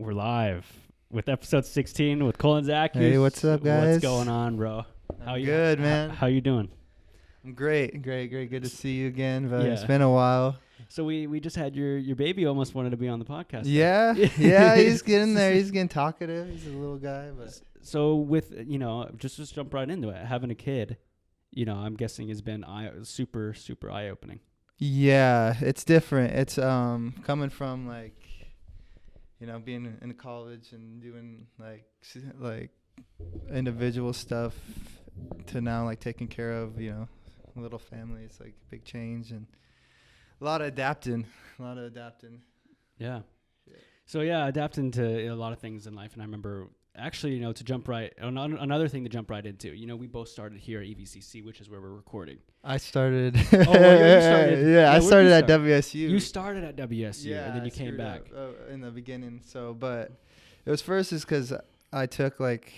We're live with episode 16 with Cullen Zackuse. Hey, what's up, guys? What's going on, bro? I'm good, man. How you doing? I'm great. Good to see you again. But Yeah. It's been a while. So we just had your baby almost wanted to be on the podcast. Yeah, yeah. He's getting there. He's getting talkative. He's a little guy, but So with just jump right into it. Having a kid, I'm guessing has been super eye opening. yeah, it's different. It's coming from being in college and doing like individual stuff to now like taking care of a little family. It's like a big change and a lot of adapting. Yeah. Yeah. So adapting to a lot of things in life, and I remember actually, to jump right another thing to jump right into. We both started here at EVCC, which is where we're recording. I started. Oh, well, you started. Yeah, I where'd started you at start? WSU. You started at WSU, Yeah, and then I you came screwed back. up, in the beginning. So, but it was first is because I took like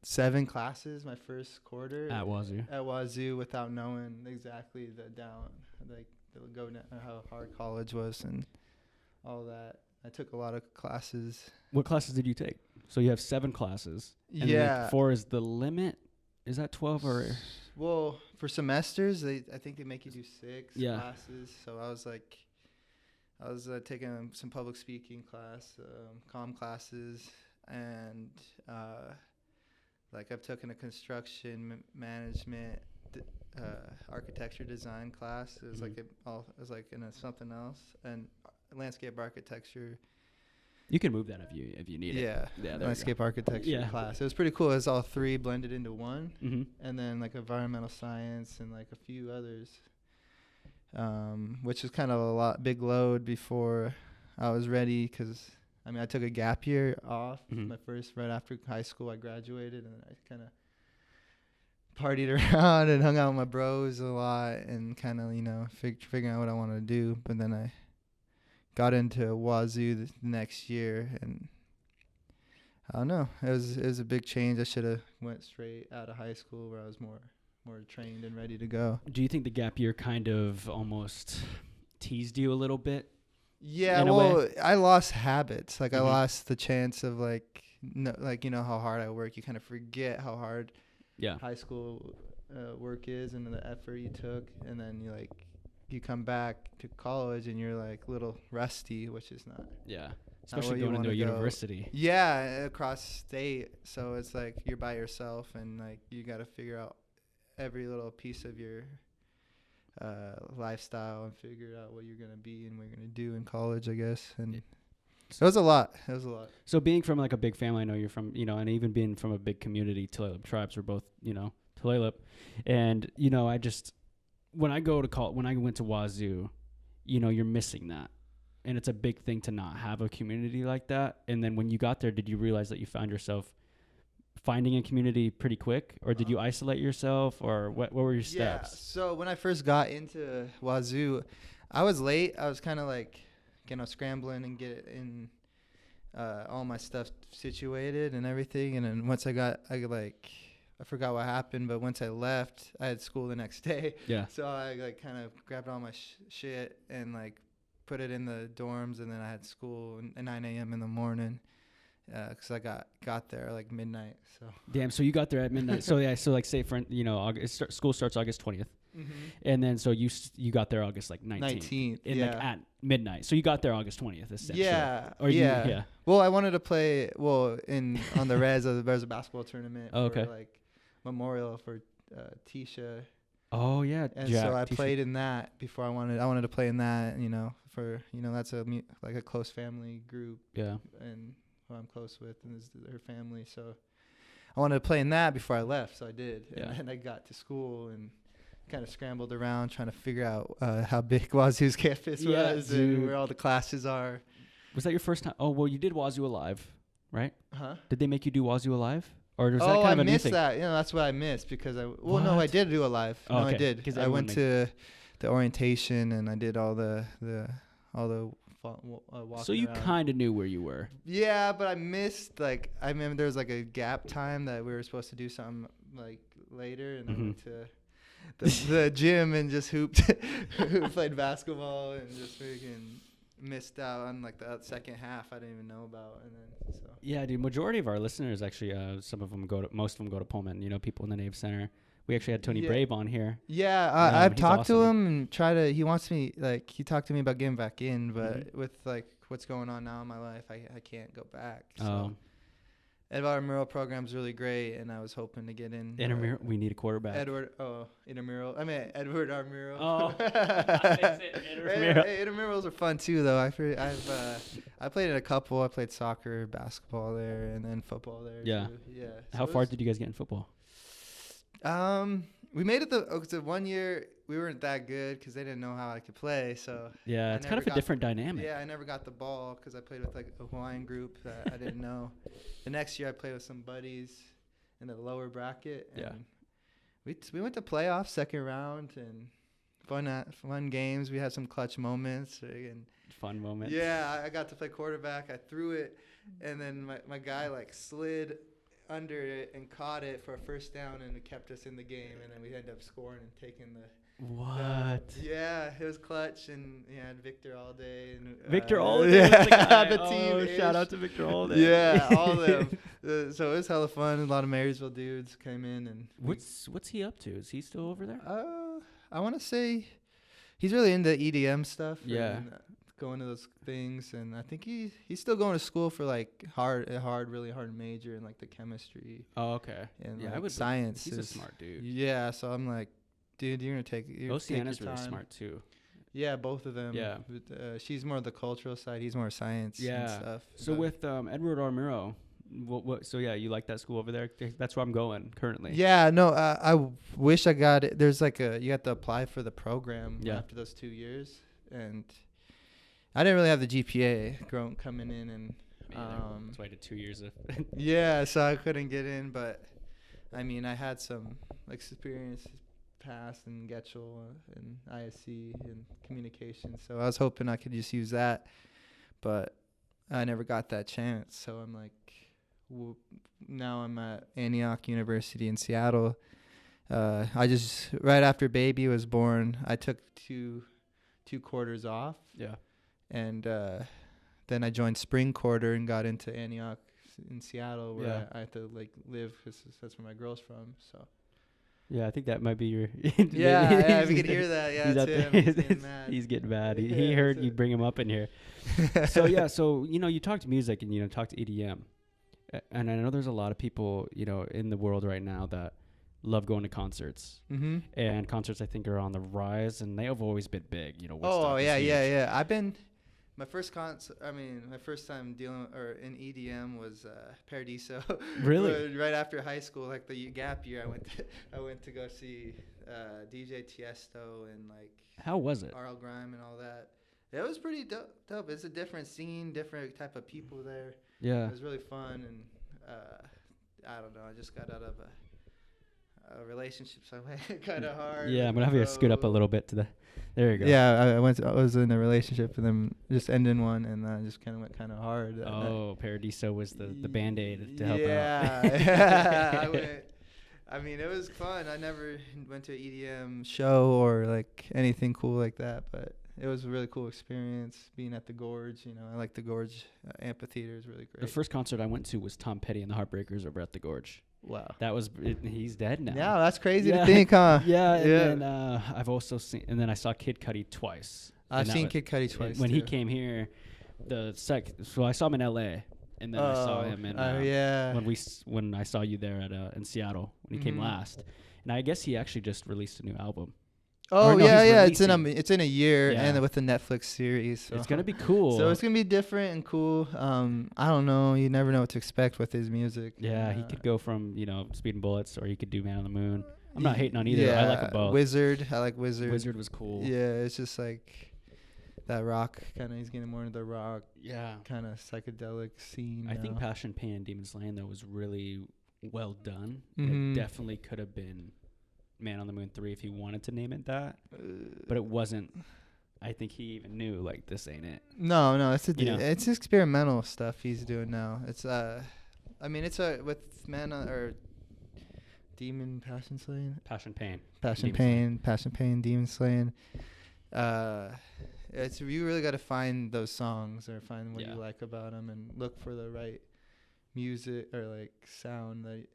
7 classes my first quarter At Wazoo. at Wazoo without knowing exactly how hard college was and all that. I took a lot of classes. What classes did you take? So you have 7 classes. And Yeah. 4 is the limit. Is that 12 or? Well, for semesters, I think they make you do 6 Yeah. classes. So I was taking some public speaking class, comm classes, and I've taken a construction management, architecture design class. It was something else, and landscape architecture. You can move that if you need it. Yeah, there landscape architecture Yeah. class. It was pretty cool. It was all 3 blended into one. Mm-hmm. And then like environmental science and like a few others, which is kind of big load before I was ready, because I took a gap year off. Mhm. Right after high school I graduated, and I kind of partied around and hung out with my bros a lot and kind of figuring out what I wanted to do. But then I got into Wazoo the next year, and I don't know. It was a big change. I should have went straight out of high school where I was more trained and ready to go. Do you think the gap year kind of almost teased you a little bit? Yeah, In a well, way? I lost habits. Like Mhm. I lost the chance of how hard I work. You kind of forget how hard Yeah. high school work is and the effort you took, and then you come back to college and you're like a little rusty, which is not. Yeah. Not Especially where you going into a wanna go. university. Yeah, across state. So it's like you're by yourself, and like you got to figure out every little piece of your lifestyle and figure out what you're going to be and what you're going to do in college, I guess. And it was a lot. So being from like a big family, I know you're from, and even being from a big community, Tulalip tribes are both, Tulalip. And, when I went to Wazoo, you're missing that. And it's a big thing to not have a community like that. And then when you got there, did you realize that you found yourself finding a community pretty quick, or did you isolate yourself, or what were your steps? Yeah. So when I first got into Wazoo, I was late. I was kind of scrambling and getting all my stuff situated and everything. And then once I forgot what happened, but once I left, I had school the next day. Yeah. So I kind of grabbed all my shit and put it in the dorms, and then I had school at 9 a.m. in the morning. Because I got there like midnight. So Damn. So you got there at midnight. So say for school starts August 20th, mm-hmm. and then so you got there August 19th. At midnight. So you got there August 20th, essentially. Yeah. Or yeah. Well, I wanted to play on the res of the basketball tournament. Oh, okay. For memorial for Tisha. Oh yeah. And Jack, so I Tisha. played in that before I wanted to play in that. For that's a close family group. Yeah. And who I'm close with, and is her family. So I wanted to play in that before I left, so I did. Yeah. And then I got to school and kind of scrambled around trying to figure out how big Wazoo's campus was dude. and where all the classes are. Was that your first time? Oh well, you did Wazoo Alive, right? Huh? Did they make you do Wazoo Alive, or was that Oh, kind I of a new missed thing? that. That's what I missed because no, I What? did do a live. Oh, No, okay. I did. 'Cause I everyone went to the orientation and I did all the walking So you around. kind of knew where you were. Yeah, but I missed I remember there was a gap time that we were supposed to do something later, and I went to the gym and just hooped, played basketball and just freaking missed out on like the second half I didn't even know about, and then so. Yeah, dude. Majority of our listeners actually, most of them go to Pullman. People in the Nave Center. We actually had Tony Brave on here. Yeah, I've he's talked to awesome. him and he wants me, like, he talked to me about getting back in, but with like what's going on now in my life, I can't go back. So Edward Mural program's really great, and I was hoping to get in. Intramural, we need a quarterback. Intramural. I mean, Edward R. Mural. Oh, intramural. Hey, intramurals are fun too, though. I played in a couple. I played soccer, basketball there, and then football there. Yeah. Too. Yeah. So How far did you guys get in football? We made it the 1 year. We weren't that good because they didn't know how I could play. So yeah, it's kind of a different dynamic. Yeah, I never got the ball because I played with like a Hawaiian group that I didn't know. The next year I played with some buddies in the lower bracket. And we went to playoffs, second round, and fun games. We had some clutch moments and fun moments. Yeah, I got to play quarterback. I threw it, and then my guy like slid under it and caught it for a first down, and it kept us in the game. And then we ended up scoring and taking the. What? Yeah, it was clutch, and yeah, Victor all day. And, Victor all day. Yeah, the team. Shout out to Victor all day. Yeah, all of them. So it was hella fun. A lot of Marysville dudes came in, and what's he up to? Is he still over there? I want to say he's really into EDM stuff. Yeah, and, going to those things, and I think he's still going to school for like really hard major in like the chemistry. Oh, okay. And yeah, like science. He's a smart dude. Yeah, so I'm like, dude, you're gonna take. Oceana's really smart too. Yeah, both of them. Yeah. She's more the cultural side. He's more science. Yeah. And stuff. So with Edward R. Murrow, so yeah, you like that school over there? That's where I'm going currently. Yeah. No, I wish I got it. There's like you have to apply for the program after those 2 years, and I didn't really have the GPA coming in, and that's why I did 2 years of. Yeah, so I couldn't get in, but I mean, I had some experience past in Getchell and ISC and communication, so I was hoping I could just use that, but I never got that chance. So I'm like, now I'm at Antioch University in Seattle. I just right after baby was born, I took two quarters off. Yeah. And then I joined spring quarter and got into Antioch in Seattle, where I had to like live because that's where my girl's from. So. Yeah, I think that might be your. yeah, if you could hear that, he's getting mad. He heard you bring him up in here. So you talk to music and talk to EDM, and I know there's a lot of people in the world right now that love going to concerts. Mm-hmm. And concerts I think are on the rise, and they have always been big. Woodstock yeah. I've been. My first time dealing in EDM was Paradiso. Really? Right after high school, like the gap year, I went to go see DJ Tiesto and like. How was it? RL Grime and all that. It was pretty dope. It's a different scene, different type of people there. Yeah. It was really fun, and I don't know. I just got out of a relationship, so I went kind of hard. Yeah, I'm gonna have you scoot up a little bit to the. There you go. Yeah, I was in a relationship and then just ended one, and I just kind of went kind of hard. Paradiso was the Band-Aid to help out. Yeah. I mean, it was fun. I never went to an EDM show or like anything cool like that, but it was a really cool experience being at the Gorge. I like the Gorge amphitheater is really great. The first concert I went to was Tom Petty and the Heartbreakers over at the Gorge. Wow. That was he's dead now. Yeah, that's crazy to think, huh? Yeah, and then I've also seen, and then I saw Kid Cudi twice. I've seen Kid Cudi twice. When he came here, so I saw him in LA, and then I saw him in when I saw you there in Seattle when he came last. And I guess he actually just released a new album. Oh yeah, it's in a year, and with the Netflix series. So. It's gonna be cool. So it's gonna be different and cool. I don't know. You never know what to expect with his music. Yeah, he could go from Speed and Bullets, or he could do Man on the Moon. I'm not hating on either. Yeah, I like them both. Wizard, I like Wizard. Wizard was cool. Yeah, it's just like that rock kind of. He's getting more into the rock. Yeah. Kind of psychedelic scene. I think Passion, Pain, and Demon Slaying though was really well done. It definitely could have been Man on the Moon 3 if he wanted to name it that, but it wasn't. I think he even knew like this ain't it. No, it's experimental stuff he's doing now. It's with Man or Demon Passion Slaying. Passion Pain, Demon Slaying. It's you really got to find those songs or find what Yeah. you like about them and look for the right music or like sound that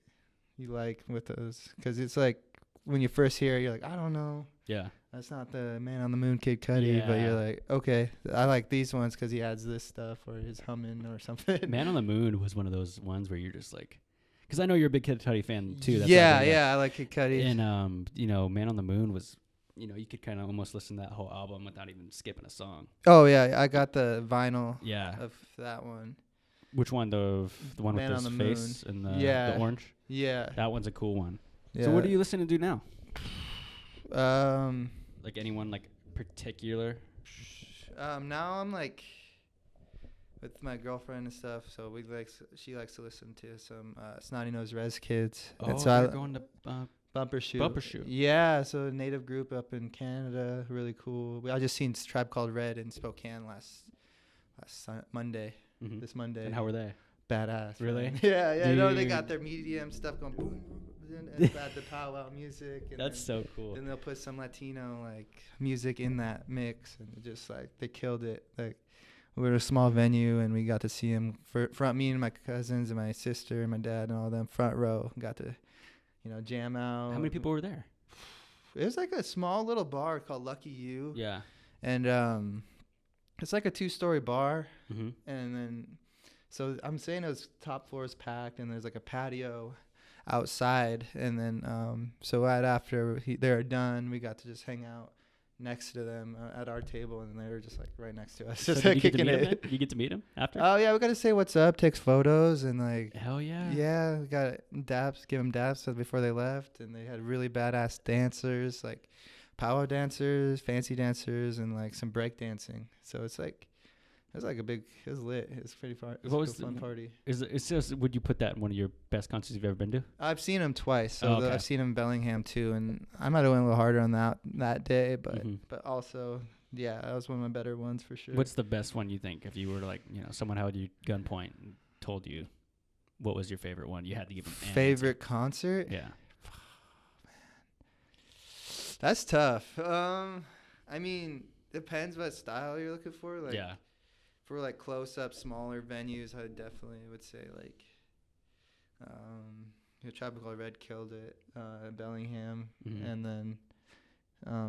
you like with those, because it's like when you first hear it, you're like, I don't know, Yeah. that's not the Man on the Moon Kid Cudi, but Yeah. you're like, okay, I like these ones because he adds this stuff or he's humming or something. Man on the Moon was one of those ones where you're just like, because I know you're a big Kid Cudi fan too. That's Yeah, why I bring it up. yeah, I like Kid Cudi. And you know, Man on the Moon was, you know, you could kind of almost listen to that whole album without even skipping a song. Oh yeah, I got the vinyl Yeah. of that one. Which one? The one Man with on his the face and the Yeah. orange. Yeah. That one's a cool one. Yeah. So what do you listen to do now? Um. Like anyone like particular? Now I'm like with my girlfriend and stuff, so she likes to listen to some Snotty Nose Rez Kids. Oh, and so you're going to Bumper Shoot. Bumper Shoot. Yeah, so a native group up in Canada, really cool. I just seen Tribe Called Red in Spokane last Monday. Mhm. This Monday. And how were they? Badass. Really? Man. Yeah. No, they Dude. got their medium stuff going boom, and add the powwow music. And That's so cool. Then they'll put some Latino like music in that mix, and just like they killed it. Like we were at a small venue, and we got to see them front. Me and my cousins and my sister and my dad and all them front row. Got to, jam out. How many people were there? It was like a small little bar called Lucky You. Yeah. And it's like a 2-story bar, Mm-hmm. and then so I'm saying it was top floor is packed, and there's like a patio outside, and then so right after they were done, we got to just hang out next to them at our table, and they were just like right next to us, So just did like you get to kicking meet him it. then? You get to meet him after? Oh yeah, we got to say what's up, takes photos, and like Hell yeah. yeah, we got daps, give them daps before they left, and they had really badass dancers, like power dancers, fancy dancers, and like some break dancing. So it's like it was lit. It was pretty fun. It was What a was fun party. It's just, would you put that in one of your best concerts you've ever been to? I've seen him twice. So Oh, okay. I've seen him in Bellingham too, and I might have went a little harder on that day, but Mhm. but also yeah, that was one of my better ones for sure. What's the best one you think? If you were to like, someone held you gunpoint and told you what was your favorite one, you had to give them an favorite concert? answer. Yeah. That's tough. I mean, depends what style you're looking for. Like, Yeah. for like close up, smaller venues, I definitely would say like, Tropical Red killed it. Bellingham, Mhm. and then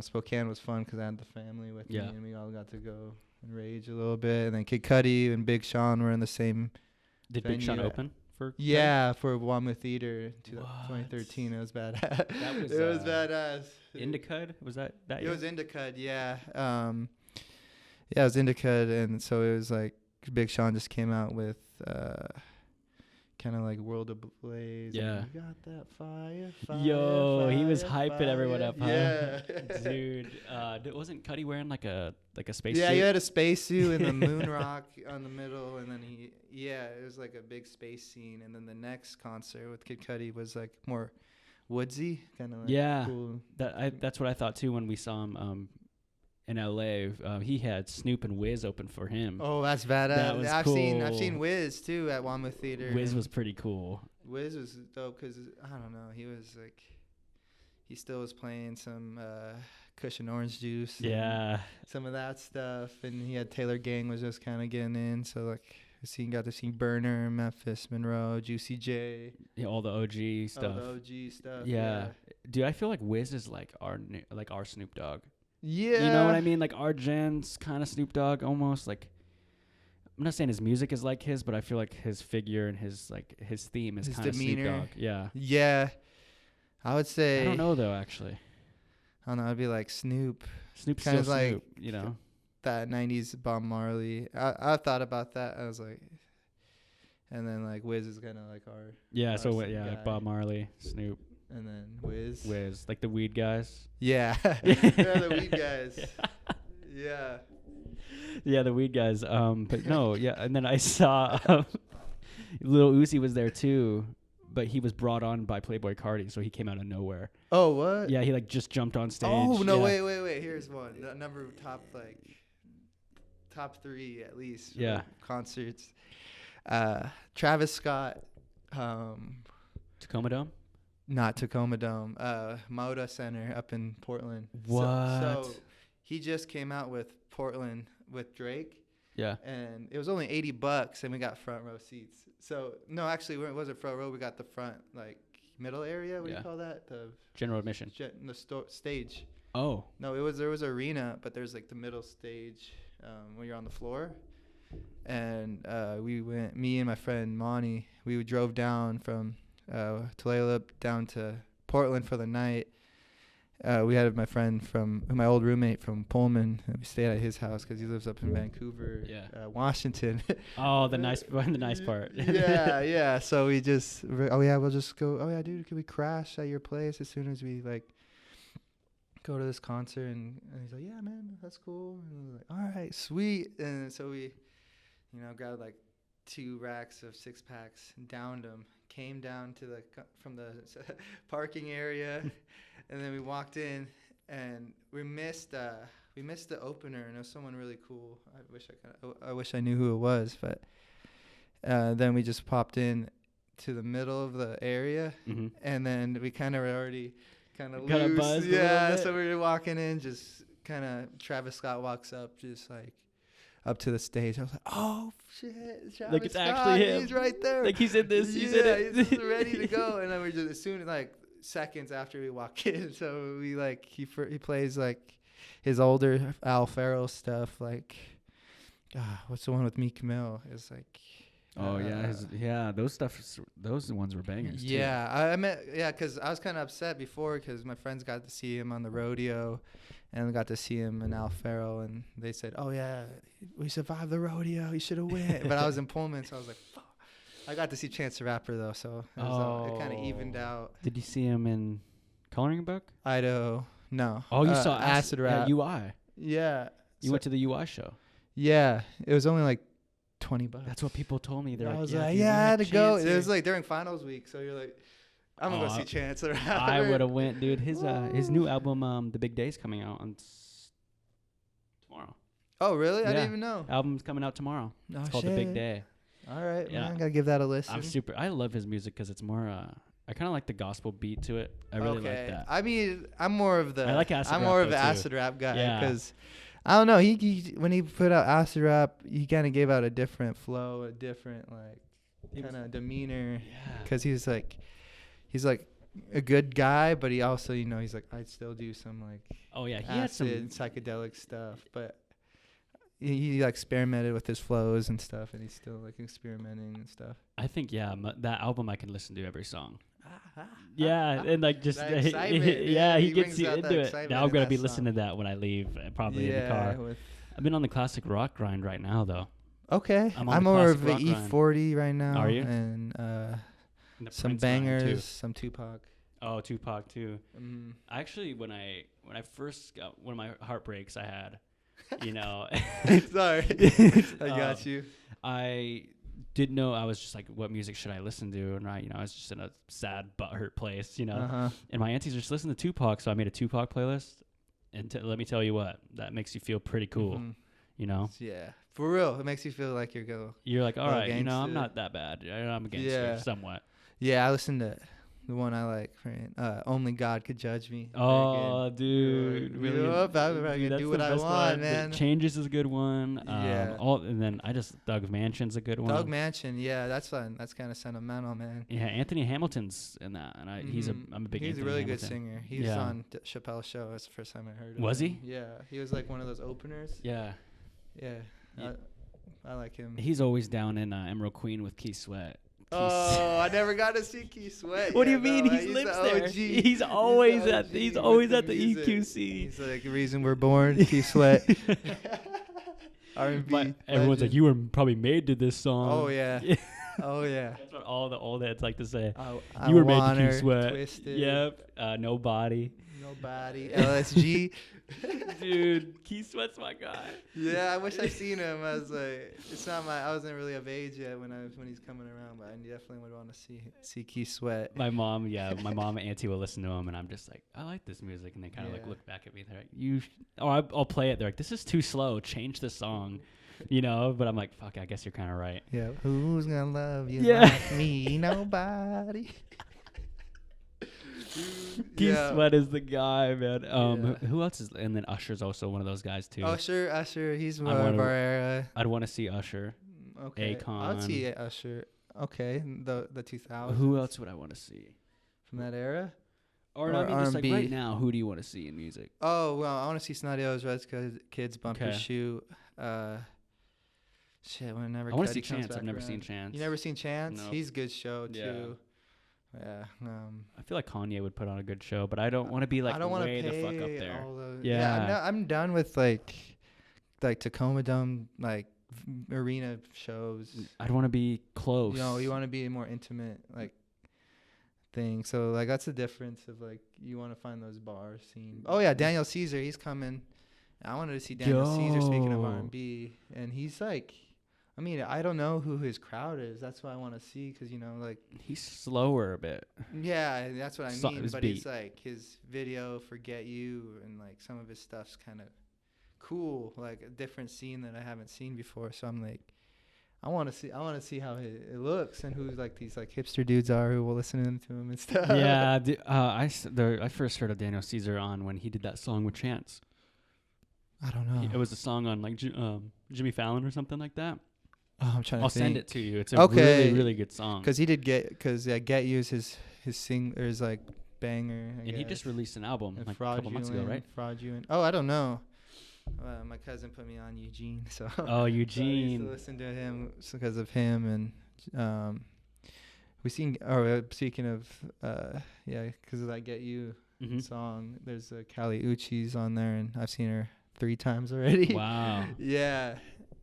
Spokane was fun because I had the family with Yeah. me, and we all got to go and rage a little bit. And then Kid Cudi and Big Sean were in the same. Did Big Sean venue. open for? Yeah, for Wama Theater in What? 2013. It was badass. That was, it was badass. Indicud? Was that It year? was Indicud, yeah. Yeah, it was Indicud, and so it was like Big Sean just came out with kind of like World of Blaze. Yeah. And, you got that fire, Yo, he was fire, hyping everyone fire." up, huh? Yeah. Dude, wasn't Cuddy wearing like a space Yeah, suit? you had a spacesuit and the moon rock on the middle, and then it was like a big space scene. And then the next concert with Kid Cudi was like more woodsy, kind of like Yeah. cool. That's what I thought too when we saw him in LA. He had Snoop and Wiz open for him. Oh, that's badass. That was I've cool. seen Wiz too at Wama Theater. Wiz was pretty cool. Wiz was dope because I don't know, he was like, he still was playing some Cushion Orange Juice. and Yeah. some of that stuff, and he had Taylor Gang was just kind of getting in. So like, got to see Burner, Memphis, Monroe, Juicy J, Yeah, all the OG stuff. all the OG stuff. Yeah. Dude, I feel like Wiz is like our Snoop Dogg. Yeah. You know what I mean? Like our gen's kind of Snoop Dogg almost. Like, I'm not saying his music is like his, but I feel like his figure and his theme is His kind of Snoop demeanor. Dogg. Yeah. Yeah. I would say. I don't know though, actually. I don't know. I'd be like Snoop. Snoop's Kinda still like Snoop, you know. That 90s Bob Marley. I thought about that. I was like, and then like Wiz is kind of like our. Yeah. our So guy. like Bob Marley, Snoop, And then Wiz. like the weed guys. Yeah. They're the weed guys. Yeah. Yeah, the weed guys. But no, yeah. And then I saw Lil Uzi was there too, but he was brought on by Playboi Carti, so he came out of nowhere. Oh, what? Yeah, he like just jumped on stage. Oh no! Yeah. Wait. Here's one. The number of top 3 at least. for Yeah. Concerts. Travis Scott. Tacoma Dome. Not Tacoma Dome. Moda Center up in Portland. What? So he just came out with Portland with Drake. Yeah. And it was only $80, and we got front row seats. So no, actually, it wasn't front row. We got the front, like, middle area. What do you call that? The general admission. Stage. Oh. No, there was arena, but there's like the middle stage when you're on the floor. And we went. Me and my friend Monty. We drove down from Tulalip down to Portland for the night. We had my old roommate from Pullman. We stayed at his house because he lives up in Vancouver, Washington. Oh, the nice part. yeah. So we just, we'll just go. Oh yeah, dude, can we crash at your place as soon as we like go to this concert? And he's like, yeah, man, that's cool. And we're like, all right, sweet. And so we, grabbed like 2 racks of 6-packs, downed them, came down to from the parking area. And then we walked in, and we missed the opener, and it was someone really cool. I wish I knew who it was, but then we just popped in to the middle of the area, and then we kind of were already kind of loose. Yeah, so we were walking in, just kind of Travis Scott walks up, just like up to the stage. I was like, oh shit, Travis like it's Scott, actually him. He's right there. Like he's in this. He's in it. He's ready to go. And then we're just as soon as like seconds after we walk in, so we like he plays like his older Al Farrell stuff, like what's the one with Meek Mill? It's like those ones were bangers too. Because I was kind of upset before because my friends got to see him on the rodeo and got to see him in Al Farrell, and they said, oh yeah, we survived the rodeo, you should have won. But I was in Pullman, so I was like, fuck. I got to see Chance the Rapper though, so it kind of evened out. Did you see him in Coloring Book? Idaho? No. Oh, you saw Acid Rap. UI. Yeah. You went to the UI show. Yeah, it was only like $20. That's what people told me. They're I like, was yeah, like, dude, I had to go. here. It was like during finals week, so you're like, I'm gonna go see Chance the Rapper. I would have went, dude. His new album, The Big Day's coming out on tomorrow. Oh really? I didn't even know. Album's coming out tomorrow. Oh, it's called The Big Day. All right, man. I gotta give that a listen. I love his music because it's more. I kind of like the gospel beat to it. I really like that. I mean, I'm more of the. I like acid I'm rap more of the acid rap guy because I don't know. He when he put out acid rap, he kind of gave out a different flow, a different like kind of demeanor. Yeah. Because he's like a good guy, but he also he's like I'd still do some like. Oh yeah, he acid, had some psychedelic stuff, but. He like experimented with his flows and stuff, and he's still like experimenting and stuff. I think that album I can listen to every song. And like just he gets you into it. Now I'm gonna be listening to that when I leave, probably in the car. I've been on the classic rock grind right now though. Okay, I'm more of the E40 right now. Are you? And some bangers, some Tupac. Oh, Tupac too. Actually, when I first got one of my heartbreaks I had. Sorry, I got you. I didn't know. I was just like, what music should I listen to? And I was just in a sad, butthurt place, And my aunties were just listening to Tupac, so I made a Tupac playlist. And let me tell you what, that makes you feel pretty cool, Yeah, for real. It makes you feel like you're like, all right, I'm not that bad. I'm a gangster somewhat. Yeah, I listened to. The one I like, Only God Could Judge Me. Oh, dude. Really? I'm gonna do what I want, man. Changes is a good one. And then Doug Manchin's a good one. Doug Manchin, yeah, that's fun. That's kind of sentimental, man. Yeah, Anthony Hamilton's in that, and I'm a big. He's Anthony a really Hamilton. good singer. He was on Chappelle's show. That's the first time I heard. Was he? Yeah, he was like one of those openers. Yeah. I like him. He's always down in Emerald Queen with Keith Sweat. I never got to see Keith Sweat. What do you mean? He lives there. He's always at the EQC. He's like the reason we're born. Keith Sweat. R&B. Everyone's like, you were probably made to this song. Oh yeah. Oh yeah. That's what all the old heads like to say. You were made to Keith Sweat. Twisted. Yep. Nobody. LSG. Dude, Keith Sweat's my guy. Yeah, I wish I seen him. I was like, I wasn't really of age yet when he's coming around, but I definitely would want to see Keith Sweat. My mom and auntie will listen to him, and I'm just like, I like this music, and they kind of like look back at me. They're like, I'll play it. They're like, this is too slow. Change the song, But I'm like, fuck, I guess you're kind of right. Yeah. Who's gonna love you like me? Nobody. Keith Yeah. Sweat is the guy, man. Yeah. Who else is? And then Usher's also one of those guys too. Usher, he's more wanna- of our era. I'd want to see Usher. Okay, I would Akon. see Usher. Okay, the 2000s. Who else would I want to see? from that era? Or I Or mean, just like R&B. right now, who do you want to see in music? Oh well, I want to see Snotty Red Kids, Bumper Okay. Shoot. Shit, whenever I want to Cuddy see comes Chance. back I've never around. seen Chance. You never seen Chance? Nope. He's a good show Yeah. too. Yeah. I feel like Kanye would put on a good show, but I don't want to be like I don't want to way pay the fuck up there. all the. Yeah. I'm done with like Tacoma Dome arena shows. I'd want to be close. You know, you want to be a more intimate thing. So like that's the difference of like you want to find those bar scenes. Oh yeah, Daniel Caesar, he's coming. I wanted to see Daniel Caesar, speaking of Yo. R&B, and he's like, I mean, I don't know who his crowd is. That's what I want to see because He's slower a bit. yeah, that's what I So- mean. his But beat. it's like his video "Forget You" and like some of his stuff's kind of cool, like a different scene that I haven't seen before. So I'm like, I want to see how it looks and who like these like hipster dudes are who will listen to him and stuff. Yeah, I first heard of Daniel Caesar on when he did that song with Chance. I don't know. It was a song on like Jimmy Fallon or something like that. Oh, I'm trying to I'll think. send it to you. It's a Okay. really, really good song. Because he did Get You is his like banger. I And he guess. just released an album And like a couple months ago, right? Fraudulent. Oh, I don't know. My cousin put me on Eugene, so. Oh, So I used Eugene. to listen to him because of him, and speaking of because of that Get You Mhm. song, there's a Callie Uchis on there, and I've seen her 3 times already. Wow. Yeah,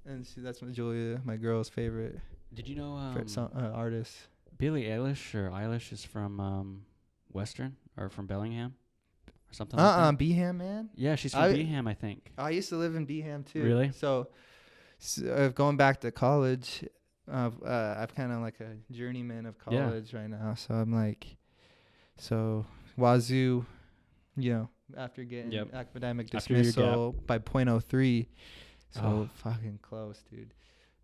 and that's Julia, my girl's favorite Did you know artist. Billie Eilish is from Western or from Bellingham or something like that? Beeham, man. Yeah, she's from I- Beeham, I think. I used to live in Beeham too. Really? So going back to college, I've kind of like a journeyman of Yeah. college right now. So I'm like, Wazoo, after getting Yep. academic After your dismissal by .03, so Oh. fucking close, dude.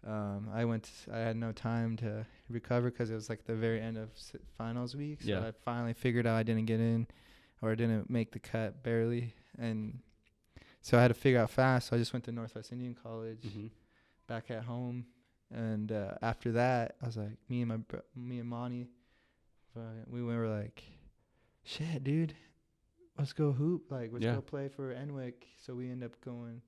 I had no time to recover because it was like the very end of finals week. So Yeah. I finally figured out I didn't get in, or I didn't make the cut barely, and so I had to figure out fast. So I just went to Northwest Indian College Mhm. back at home, and after that, I was like, me and Monty, we were like, shit, dude, let's go hoop, like let's Yeah. go play for Enwick. So we end up going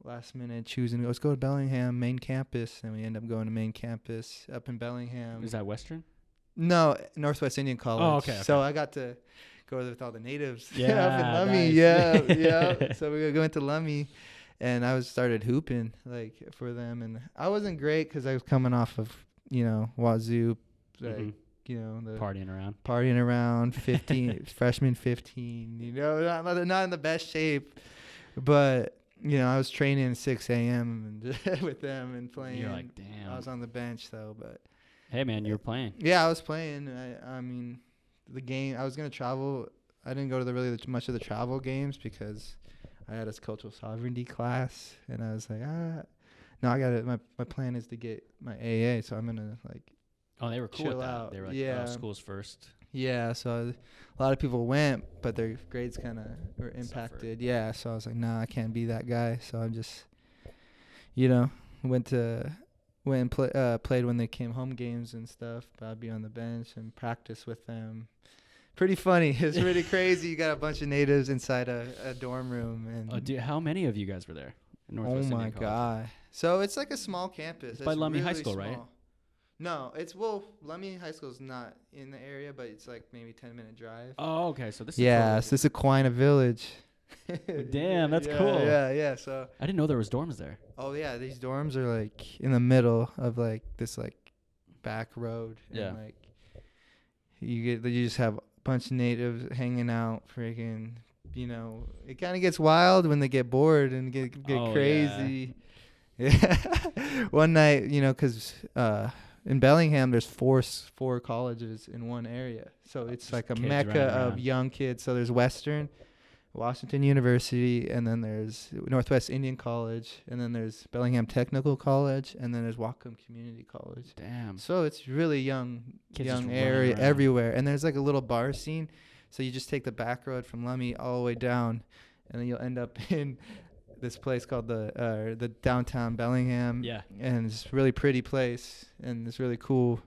last minute choosing, let's go to Bellingham main campus, and we end up going to main campus up in Bellingham. Is that Western? No, Northwest Indian College. okay. So I got to go with all the natives. Yeah, up in Lummi. nice. Yeah. So we went to Lummi, and I started hooping like for them, and I wasn't great because I was coming off of Wazoo, like Mhm. the Partying around. 15 freshman 15. Not in the best shape, but I was training at 6 a.m. and with them and playing. You're like, damn. I was on the bench though, but. Hey, man, you were playing. Yeah, I was playing. I mean, the game. I was gonna travel. I didn't go to much of the travel games because I had a cultural sovereignty class, and I was like, no, I got it. My plan is to get my AA, so I'm gonna Oh, they were cool with chill that. out. They were like, Yeah. schools first. yeah. So a lot of people went, but their grades kind of were impacted. Yeah, so I was like, nah, I can't be that guy. So I'm just, went and played when they came home games and stuff. But I'd be on the bench and practice with them. Pretty funny. It's pretty crazy. You got a bunch of natives inside a dorm room, and How many of you guys were there? In oh Northwest my Indian College? god! So it's like a small campus. By It's Lummi High really School, right? small. No, Lummi High School's not in the area, but it's like maybe 10-minute drive. Oh, okay. So this is Yeah, so this is Aquinas Village. Damn, that's Yeah, cool. Yeah. So, I didn't know there was dorms there. oh yeah, these dorms are like in the middle of like this like back road. Yeah. And like you just have a bunch of natives hanging out, freaking. It kind of gets wild when they get bored and get Oh, crazy. Yeah. One night, because in Bellingham there's four colleges in one area, so it's Just like a kids mecca running of around. young kids. So there's Western, Washington University, and then there's Northwest Indian College, and then there's Bellingham Technical College, and then there's Whatcom Community College. Damn. So it's really young Kids just running area around. everywhere, and there's like a little bar scene. So you just take the back road from Lummi all the way down, and then you'll end up in this place called the downtown Bellingham. Yeah. And it's a really pretty place, and it's really cool.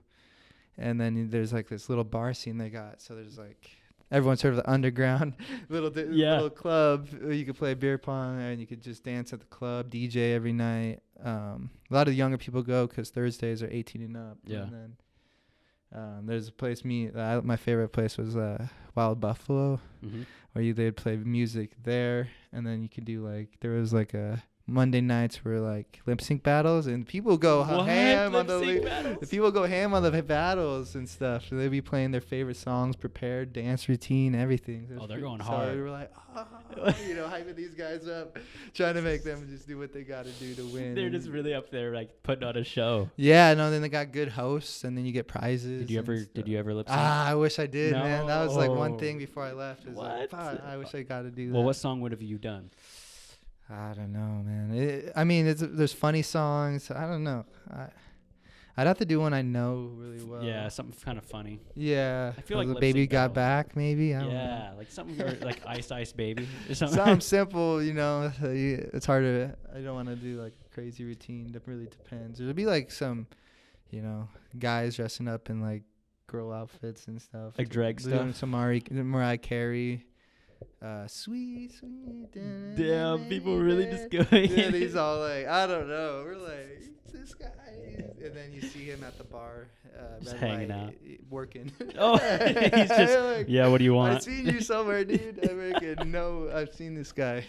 And then there's like this little bar scene they got. So there's like everyone's heard of the underground little club. You could play beer pong, and you could just dance at the club, DJ every night. A lot of the younger people go because Thursdays are 18 and up. Yeah. And then there's a place my favorite place was Wild Buffalo, where they'd play music there, and then you could do there was a Monday nights were lip sync battles, and people go ham on the people go ham on the battles and stuff. So they'd be playing their favorite songs, prepared dance routine, everything. They're going hard. So we were like, hyping these guys up, trying to make them just do what they got to do to win. They're just really up there putting on a show. Yeah, no. Then they got good hosts, and then you get prizes. Did you ever lip sync? I wish I did, No. man. That was one thing before I left. What? I wish I got to do that. Well, what song would have you done? I don't know, man. There's funny songs. I don't know. I'd have to do one I know really well. Yeah, something kind of funny. Yeah. I feel like the lip baby sync got battle. back, maybe. I don't know. Like something like Ice Baby or something. Something simple, It's hard to. I don't want to do a crazy routine. It really depends. It'll be some, guys dressing up in girl outfits and stuff. Like drag Doing stuff. some Mariah Carey. Sweet. Damn, people really just go. Yeah, he's all I don't know. We're this guy. And then you see him at the bar. Just hanging out. Working. Oh, he's just, yeah, what do you want? I've seen you somewhere, dude. I've seen this guy.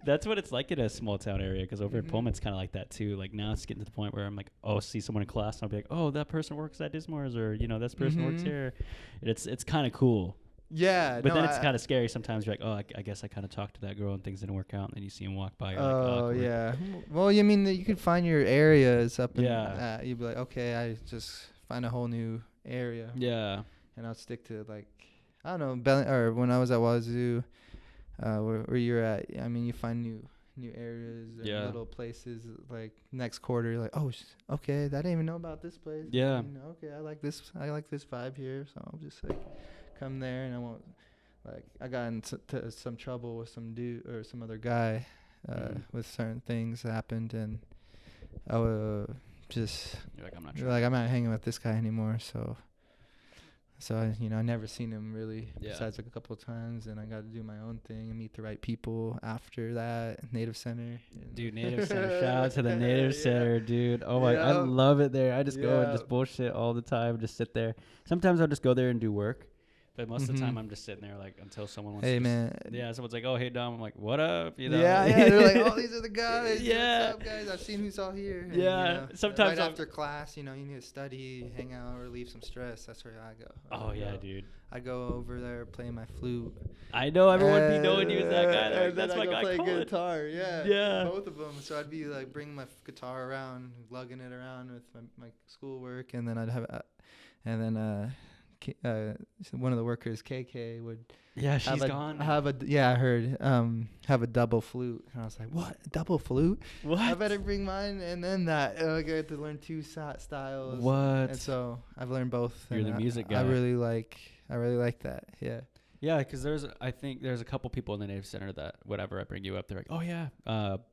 That's what it's like in a small town area, because over in Pullman, it's kind of like that too. Now it's getting to the point where I'm like, see someone in class, and I'll be like, oh, that person works at Dismore's, or, this person works here. It's kind of cool. Yeah. But then it's kind of scary sometimes. You're like, oh, I guess I kind of talked to that girl and things didn't work out. And then you see him walk by. You're awkward. Yeah. Well, you could find your areas up in you'd be like, okay, I just find a whole new area. Yeah. And I'll stick to I don't know, or when I was at Wazoo, where you're at, you find new areas and little places. Next quarter, you're like, oh, okay, I didn't even know about this place. Yeah. Okay, I like this vibe here, so I'll just come there, and I won't I got into some trouble with some dude or some other guy with certain things that happened, and I was just I'm not hanging with this guy anymore. So I never seen him really besides a couple of times, and I got to do my own thing and meet the right people after that. Native Center, dude. Native Center. Shout out to the Native Center, dude. Oh my, I love it there. I just go and just bullshit all the time. Just sit there. Sometimes I'll just go there and do work. But most of the time, I'm just sitting there until someone wants to. Man. Yeah, someone's like, oh, hey, Dom. I'm like, what up? Yeah. They're like, oh, these are the guys. Yeah. What's up, guys? I've seen who's all here. And, yeah. Sometimes right after class, you need to study, hang out, relieve some stress. That's where I go. Oh, yeah, dude. I go over there playing my flute. I know everyone be knowing you as that guy. That's my guy. Play guitar. Yeah. Yeah. Both of them. So I'd be bringing my guitar around, lugging it around with my schoolwork, and then I'd have, one of the workers, KK, would she's gone. I heard have a double flute, and I was like, what, a double flute? What? I better bring mine, and then that I get to learn two styles. What? And so I've learned both. You're the music guy. I really like that. Yeah, because I think there's a couple people in the Native Center that whenever I bring you up, they're like, oh yeah,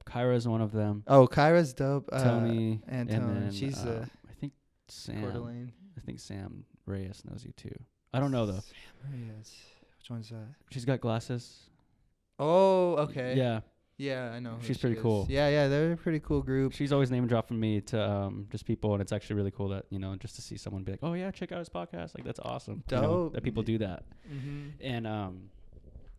Kyra's one of them. Oh, Kyra's dope. Tony and then she's I think Sam. Coeur d'Alene. I think Sam Reyes knows you too. I don't know though. Sam Reyes. Which one's that? She's got glasses. Oh, okay. Yeah. Yeah, I know. She's pretty cool. Yeah, they're a pretty cool group. She's always name dropping me to just people, and it's actually really cool that just to see someone be like, oh yeah, check out his podcast. That's awesome. Dope. That people do that. Mm-hmm. And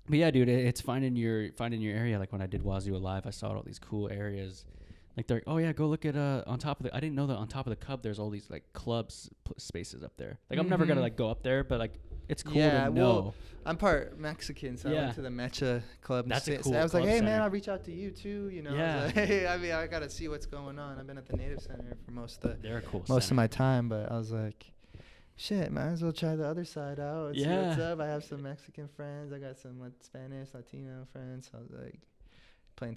but yeah, dude, it's finding your area. When I did Wazoo Alive, I saw all these cool areas. They're like, oh yeah, go look at on top of I didn't know that on top of the Cub there's all these clubs spaces up there. I'm never gonna go up there, but it's cool to know. Well, I'm part Mexican, so I went to the Mecha Club. That's a cool I was like, hey center. man, I'll reach out to you too. Yeah. I was like, hey, I gotta see what's going on. I've been at the Native Center for most of my time, but I was like, shit, might as well try the other side out and see what's up. I have some Mexican friends. I got some Spanish, Latino friends. So I was like, I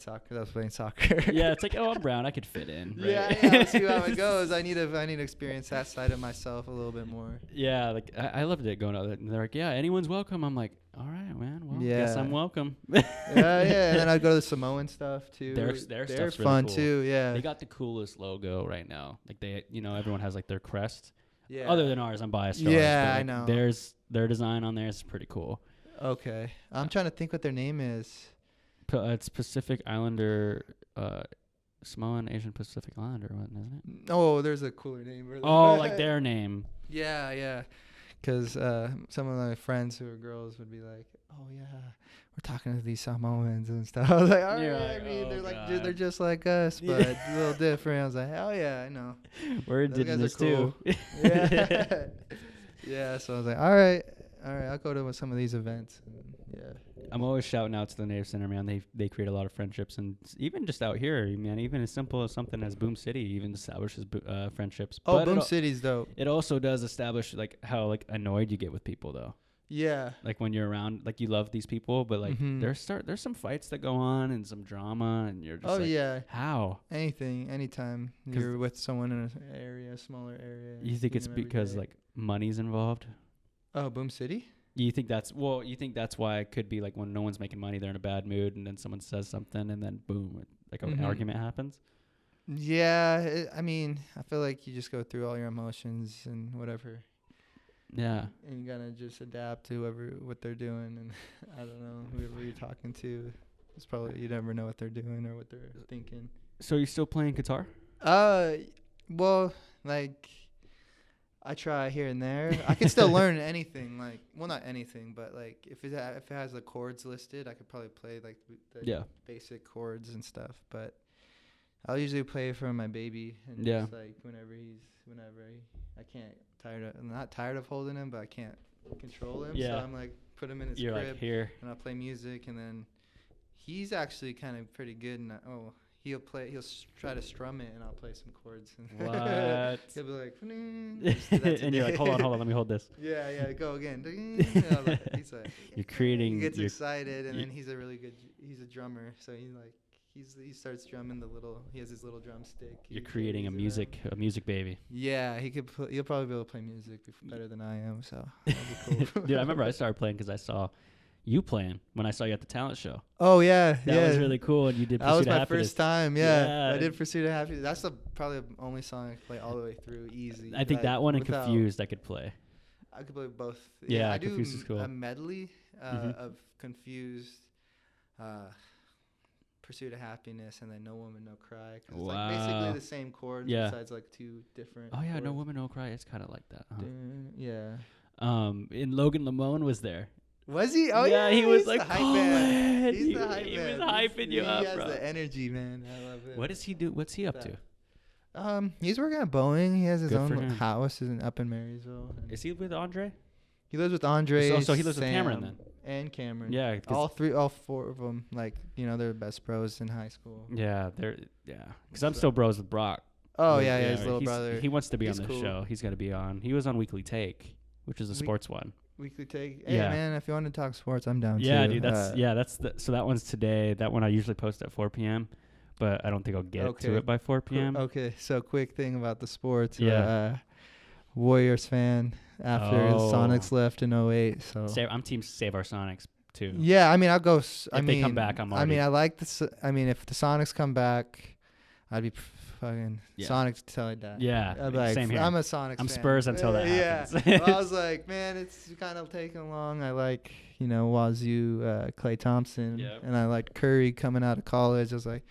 was playing soccer. Yeah, it's like, oh, I'm brown. I could fit in. Right? Yeah, let's see how it goes. I need to experience that side of myself a little bit more. Yeah, I loved it going out there. And they're like, yeah, anyone's welcome. I'm like, All right, man. Well, Yeah. guess I'm welcome. Yeah. And then I'd go to the Samoan stuff too. Their They're stuff's fun really cool. too. Yeah. They got the coolest logo right now. Like everyone has like their crest. Yeah. Other than ours, I'm biased. To Yeah, ours, I know. Their design on there is pretty cool. Okay. I'm trying to think what their name is. It's Pacific Islander, Samoan Asian Pacific Islander, isn't it? Oh, there's a cooler name. Oh, like their name. Yeah. Because some of my friends who are girls would be like, "Oh yeah, we're talking to these Samoans and stuff." I was like, "All right." Like, I mean, oh, they're like God. they're just like us, but a little different. I was like, "Oh yeah, I know." We're Those guys are indigenous cool. too. Yeah. Yeah. So I was like, "All right, I'll go to some of these events." And yeah. I'm always shouting out to the Native Center, man. They create a lot of friendships, and even just out here, man. Even as simple as something as Boom City even establishes friendships. Oh, But Boom City's dope. it also does establish like how like annoyed you get with people though. Yeah. Like when you're around, like you love these people, but like Mhm. there's some fights that go on and some drama, and you're just Oh like, yeah. how? Anytime 'Cause you're with someone in an area, smaller area. You think see it's them every because day. like money's involved? Oh, Boom City? You think that's why it could be like when no one's making money, they're in a bad mood, and then someone says something, and then boom, like an Mhm. argument happens. Yeah, I mean, I feel like you just go through all your emotions and whatever, Yeah. and you gotta just adapt to what they're doing, and I don't know, whoever you're talking to, it's probably, you never know what they're doing or what they're thinking. So you still playing guitar? Well, like, I try here and there. I can still learn anything, like, well, not anything, but like if it has the chords listed, I could probably play like the basic chords and stuff. But I'll usually play for my baby, and just like whenever I'm not tired of holding him, but I can't control him. So I'm like put him in his crib, like here. and I'll play music, and then he's actually kind of pretty good. And he'll try to strum it, and I'll play some chords. What? He'll be like, and you're like, hold on, let me hold this. Yeah, go again. He's like, You're creating. he gets excited, and then he's a drummer, so he starts drumming he has his little drumstick. You're creating a music baby. Yeah, he'll probably be able to play music better than I am, so that'd be cool. Dude, I remember I started playing because I saw you playing when I saw you at the talent show. Oh yeah, that was really cool, and you did. That was my Happiness. first time. Yeah, I did Pursuit of Happiness. That's probably the only song I could play all the way through easy. I think that one and Confused I could play. I could play both. Yeah, I do Confused is cool. a medley of Confused, Pursuit of Happiness, and then No Woman No Cry. 'Cause it's like basically the same chords besides like two different. Oh yeah, chords. No Woman No Cry. It's kind of like that. Huh? Yeah. And Logan Lamone was there. Was he? Oh yeah, he was like, hype man. He's the hype man. He was hyping you up, He has bro. the energy, man. I love it. What does he do? What's he up to? He's working at Boeing. He has his Good own for him. house up in Marysville. Is he with Andre? He lives with Andre. So he lives with Cameron then. And Cameron. Yeah. All four of them. Like, they're best bros in high school. Yeah, because I'm still bros with Brock. Oh yeah, his little brother. He wants to be on this cool. show. He's got to be on. He was on Weekly Take, which is a sports one. Weekly Take. Hey man, if you want to talk sports, I'm down too. Dude. So that one's today. That one I usually post at 4 p.m. But I don't think I'll get to it by 4 p.m. Okay, so quick thing about the sports. Warriors fan after the Sonics left in 08. So I'm team Save Our Sonics too. Yeah, I mean I'll go. If they come back, I'm already. I mean I like this. I mean if the Sonics come back, I'd be fucking Sonics till I die. Yeah, I'd be like, same here. I'm a Sonics fan. I'm Spurs until that happens. Yeah, well, I was like, man, it's kind of taking long. I like Wazoo, Klay Thompson, and I like Curry coming out of college. I was like,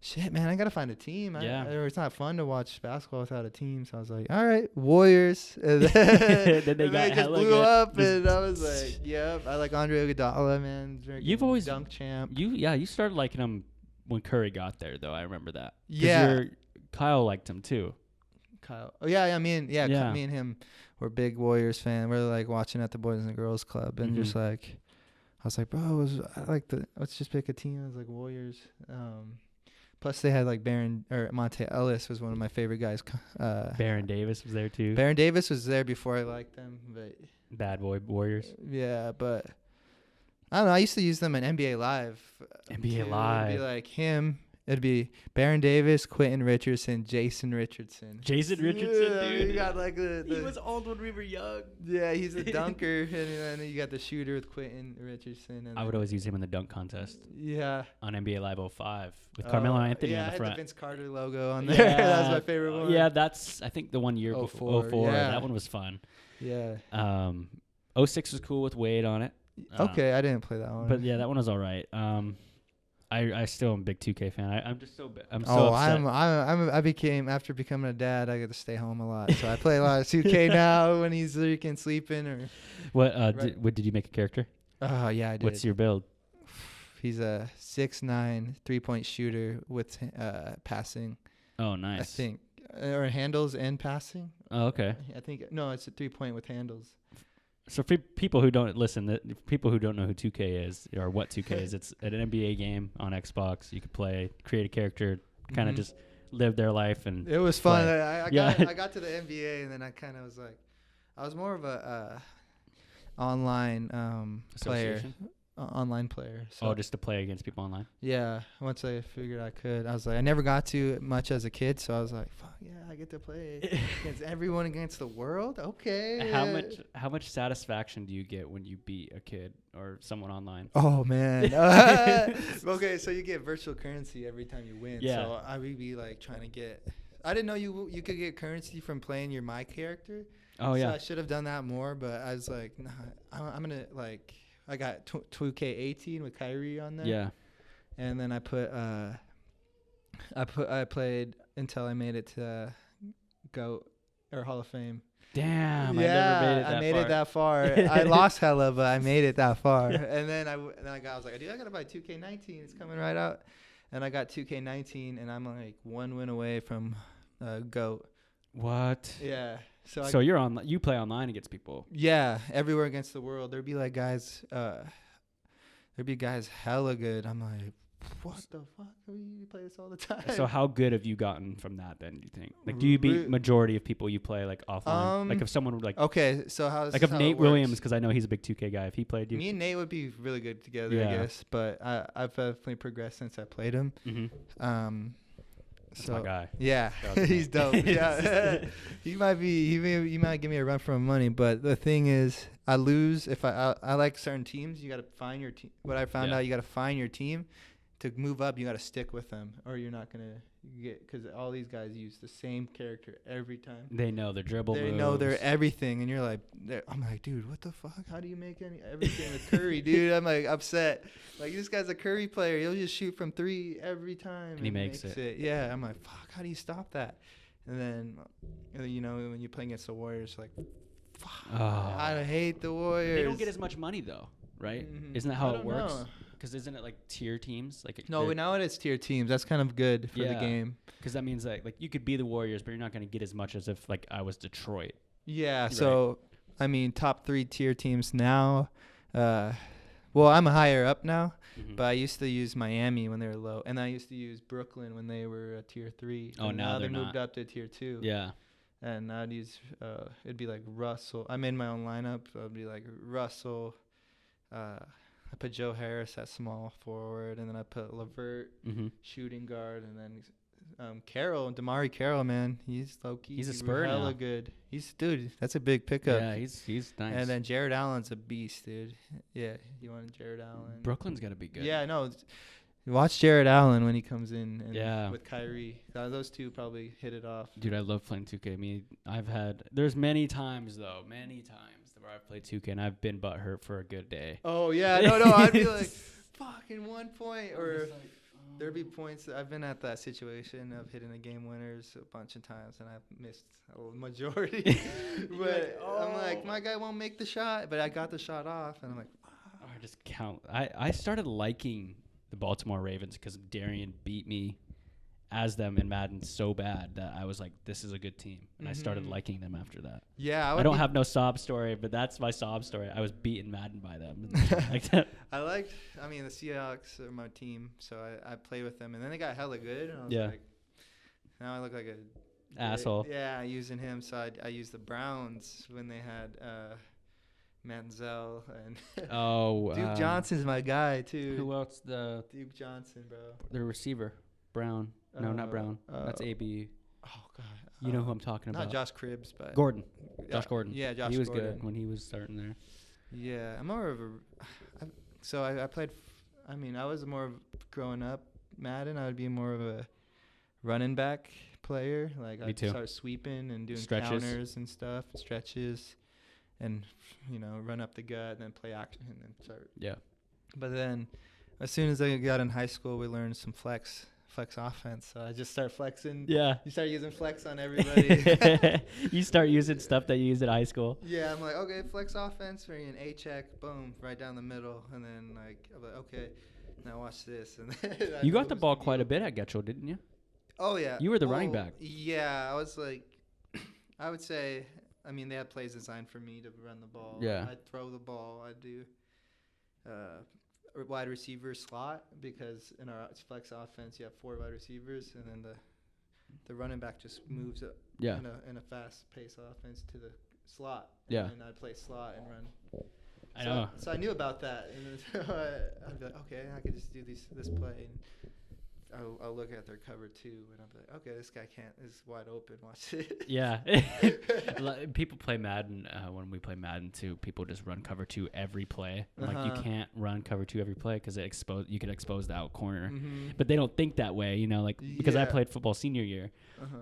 shit, man, I gotta find a team. It's not fun to watch basketball without a team. So I was like, all right, Warriors. And then, they just blew up, and I was like, yep. I like Andre Iguodala, man. You've always dunk champ. You started liking him when Curry got there, though. I remember that. Yeah. Kyle liked him too. Kyle. Oh yeah, me and him were big Warriors fan. We're like watching at the Boys and Girls Club, and just like, I was like, bro, let's just pick a team. I was like Warriors. Plus, they had like Monte Ellis was one of my favorite guys. Baron Davis was there too. Baron Davis was there before I liked them, but Bad Boy Warriors. Yeah, but I don't know. I used to use them in NBA Live. NBA Live. It'd be like him It'd be Baron Davis, Quentin Richardson, Jason Richardson. Jason Richardson, Yeah, dude. you got like He was old when we were young. Yeah, he's a dunker, and then you got the shooter with Quentin Richardson. And I would always use him in the dunk contest yeah. on NBA Live 05 with Carmelo Anthony on the I had front. the Vince Carter logo on there. That was my favorite one. Yeah, that's I think the one year before. 04. Yeah. That one was fun. Yeah. 06 was cool with Wade on it. Okay, I didn't play that one. But yeah, that one was all right. I still am a big 2K fan. I'm just so I'm so upset. I became after becoming a dad. I get to stay home a lot, so I play a lot of 2K now when he's freaking sleeping or. What did you make a character? Oh yeah, I did. What's your build? He's a 6'9" 3-point shooter with passing. Oh, nice. I think or handles and passing. Oh, okay. I think no, it's a 3-point with handles. So for people who don't listen, people who don't know who 2K is or what 2K is, it's an NBA game on Xbox. You could play, create a character, kind of just live their life, and it was fun. I got to the NBA, and then I kind of was like, I was more of a online player. Online player. So just to play against people online. Yeah, once I figured I could, I was like, I never got to much as a kid, so I was like, fuck yeah, I get to play against everyone against the world. Okay. How much satisfaction do you get when you beat a kid or someone online? Oh man. Okay, so you get virtual currency every time you win. Yeah. So I would be like trying to get. I didn't know you could get currency from playing my character. Oh yeah. So I should have done that more, but I was like, nah, I'm gonna like. I got 2K18 with Kyrie on there. Yeah. And then I played until I made it to GOAT or Hall of Fame. Damn, yeah, I made it that far. I lost hella, but I made it that far. And then I was like, dude, I gotta buy 2K19. It's coming right out. And I got 2K19, and I'm like one win away from GOAT. What? Yeah. So you play online against people. Yeah, everywhere against the world. There'd be like guys, hella good. I'm like, what the fuck? We play this all the time. So how good have you gotten from that then, do you think? Like, do you beat majority of people you play like offline? Like if someone would like. Okay, so if Nate Williams, because I know he's a big 2K guy, if he played you. Me and Nate would be really good together, I guess. But I've definitely progressed since I played him. Mm-hmm. That's my guy. Yeah, he's dope. Yeah, he might give me a run for my money, but the thing is, I lose if I like certain teams. You got to find your team. What I found out, you got to find your team to move up. You got to stick with them, or you're not gonna get, because all these guys use the same character every time. They know their dribble moves. They know their everything, and you're like, I'm like, dude, what the fuck? How do you make everything with Curry, dude? I'm like upset. Like, this guy's a Curry player. He'll just shoot from 3 every time, and he makes it. Yeah, I'm like, fuck. How do you stop that? And then, when you play against the Warriors, like, fuck, I hate the Warriors. They don't get as much money though, right? Mm-hmm. Isn't that how it works? Because isn't it like tier teams? No, now it's tier teams. That's kind of good for the game. Because that means that like you could be the Warriors, but you're not going to get as much as if like I was Detroit. Yeah. Right? So I mean, top 3 tier teams now. Well, I'm higher up now, but I used to use Miami when they were low, and I used to use Brooklyn when they were a tier 3. Oh, now they moved not. Up to tier 2. Yeah. And I'd use it'd be like Russell. I made my own lineup. So it'd be like Russell. I put Joe Harris at small forward, and then I put LeVert shooting guard, and then Damari Carroll, man, he's low-key. He's a Spur now. Hella good. Dude, that's a big pickup. Yeah, he's nice. And then Jared Allen's a beast, dude. Yeah, you want Jared Allen. Brooklyn's got to be good. Yeah, no. Watch Jared Allen when he comes in with Kyrie. Those two probably hit it off. Dude, I love playing 2K. There's many times where I've played 2K and I've been butthurt for a good day. Oh, yeah. No, I'd be like, fucking 1 point. Or there'd be points. I've been at that situation of hitting the game winners a bunch of times, and I've missed a majority. But I'm like, my guy won't make the shot, but I got the shot off, and I'm like, I just count. I started liking the Baltimore Ravens because Darian beat me as them in Madden so bad that I was like, this is a good team. And I started liking them after that. Yeah. I don't have no sob story, but that's my sob story. I was beaten Madden by them. The Seahawks are my team, so I played with them. And then they got hella good. And I was like, now I look like a asshole. Yeah, using him. So I used the Browns when they had Manziel and Duke Johnson's my guy, too. Who else? Duke Johnson, bro. The receiver. Brown. No, not Brown. That's AB. Oh God. You know who I'm talking about? Not Josh Cribbs, but Gordon. Josh Gordon. Yeah, Josh. He was Gordon. good when he was starting there. Yeah, I'm more of a. I played. I mean, I was more of growing up. Madden, I would be more of a running back player. Like I'd start sweeping and doing counters and stuff, stretches, and run up the gut and then play action and then start. Yeah. But then, as soon as I got in high school, we learned some flex offense. So I just start flexing. Yeah. You start using flex on everybody. You start using stuff that you used in high school. Yeah, I'm like, okay, flex offense, bring an A check, boom, right down the middle, and then I'm like, okay, now watch this. And then you got the ball quite a bit at Getchell, didn't you? Oh yeah. You were the running back. Yeah, I was like, I would say, I mean, they had plays designed for me to run the ball. Yeah. I'd throw the ball. I'd do wide receiver slot, because in our flex offense you have 4 wide receivers, and then the running back just moves up in a fast pace offense to the slot. Yeah. And I'd play slot and run. I know. So I knew about that, and then I'd be like, okay, I could just do this play, and I'll look at their cover too, and I'll be like, okay, this guy is wide open. Watch it. Yeah. People play Madden. When we play Madden too, people just run cover 2 every play. Like you can't run cover 2 every play because you could expose the out corner. Mm-hmm. But they don't think that way, because I played football senior year,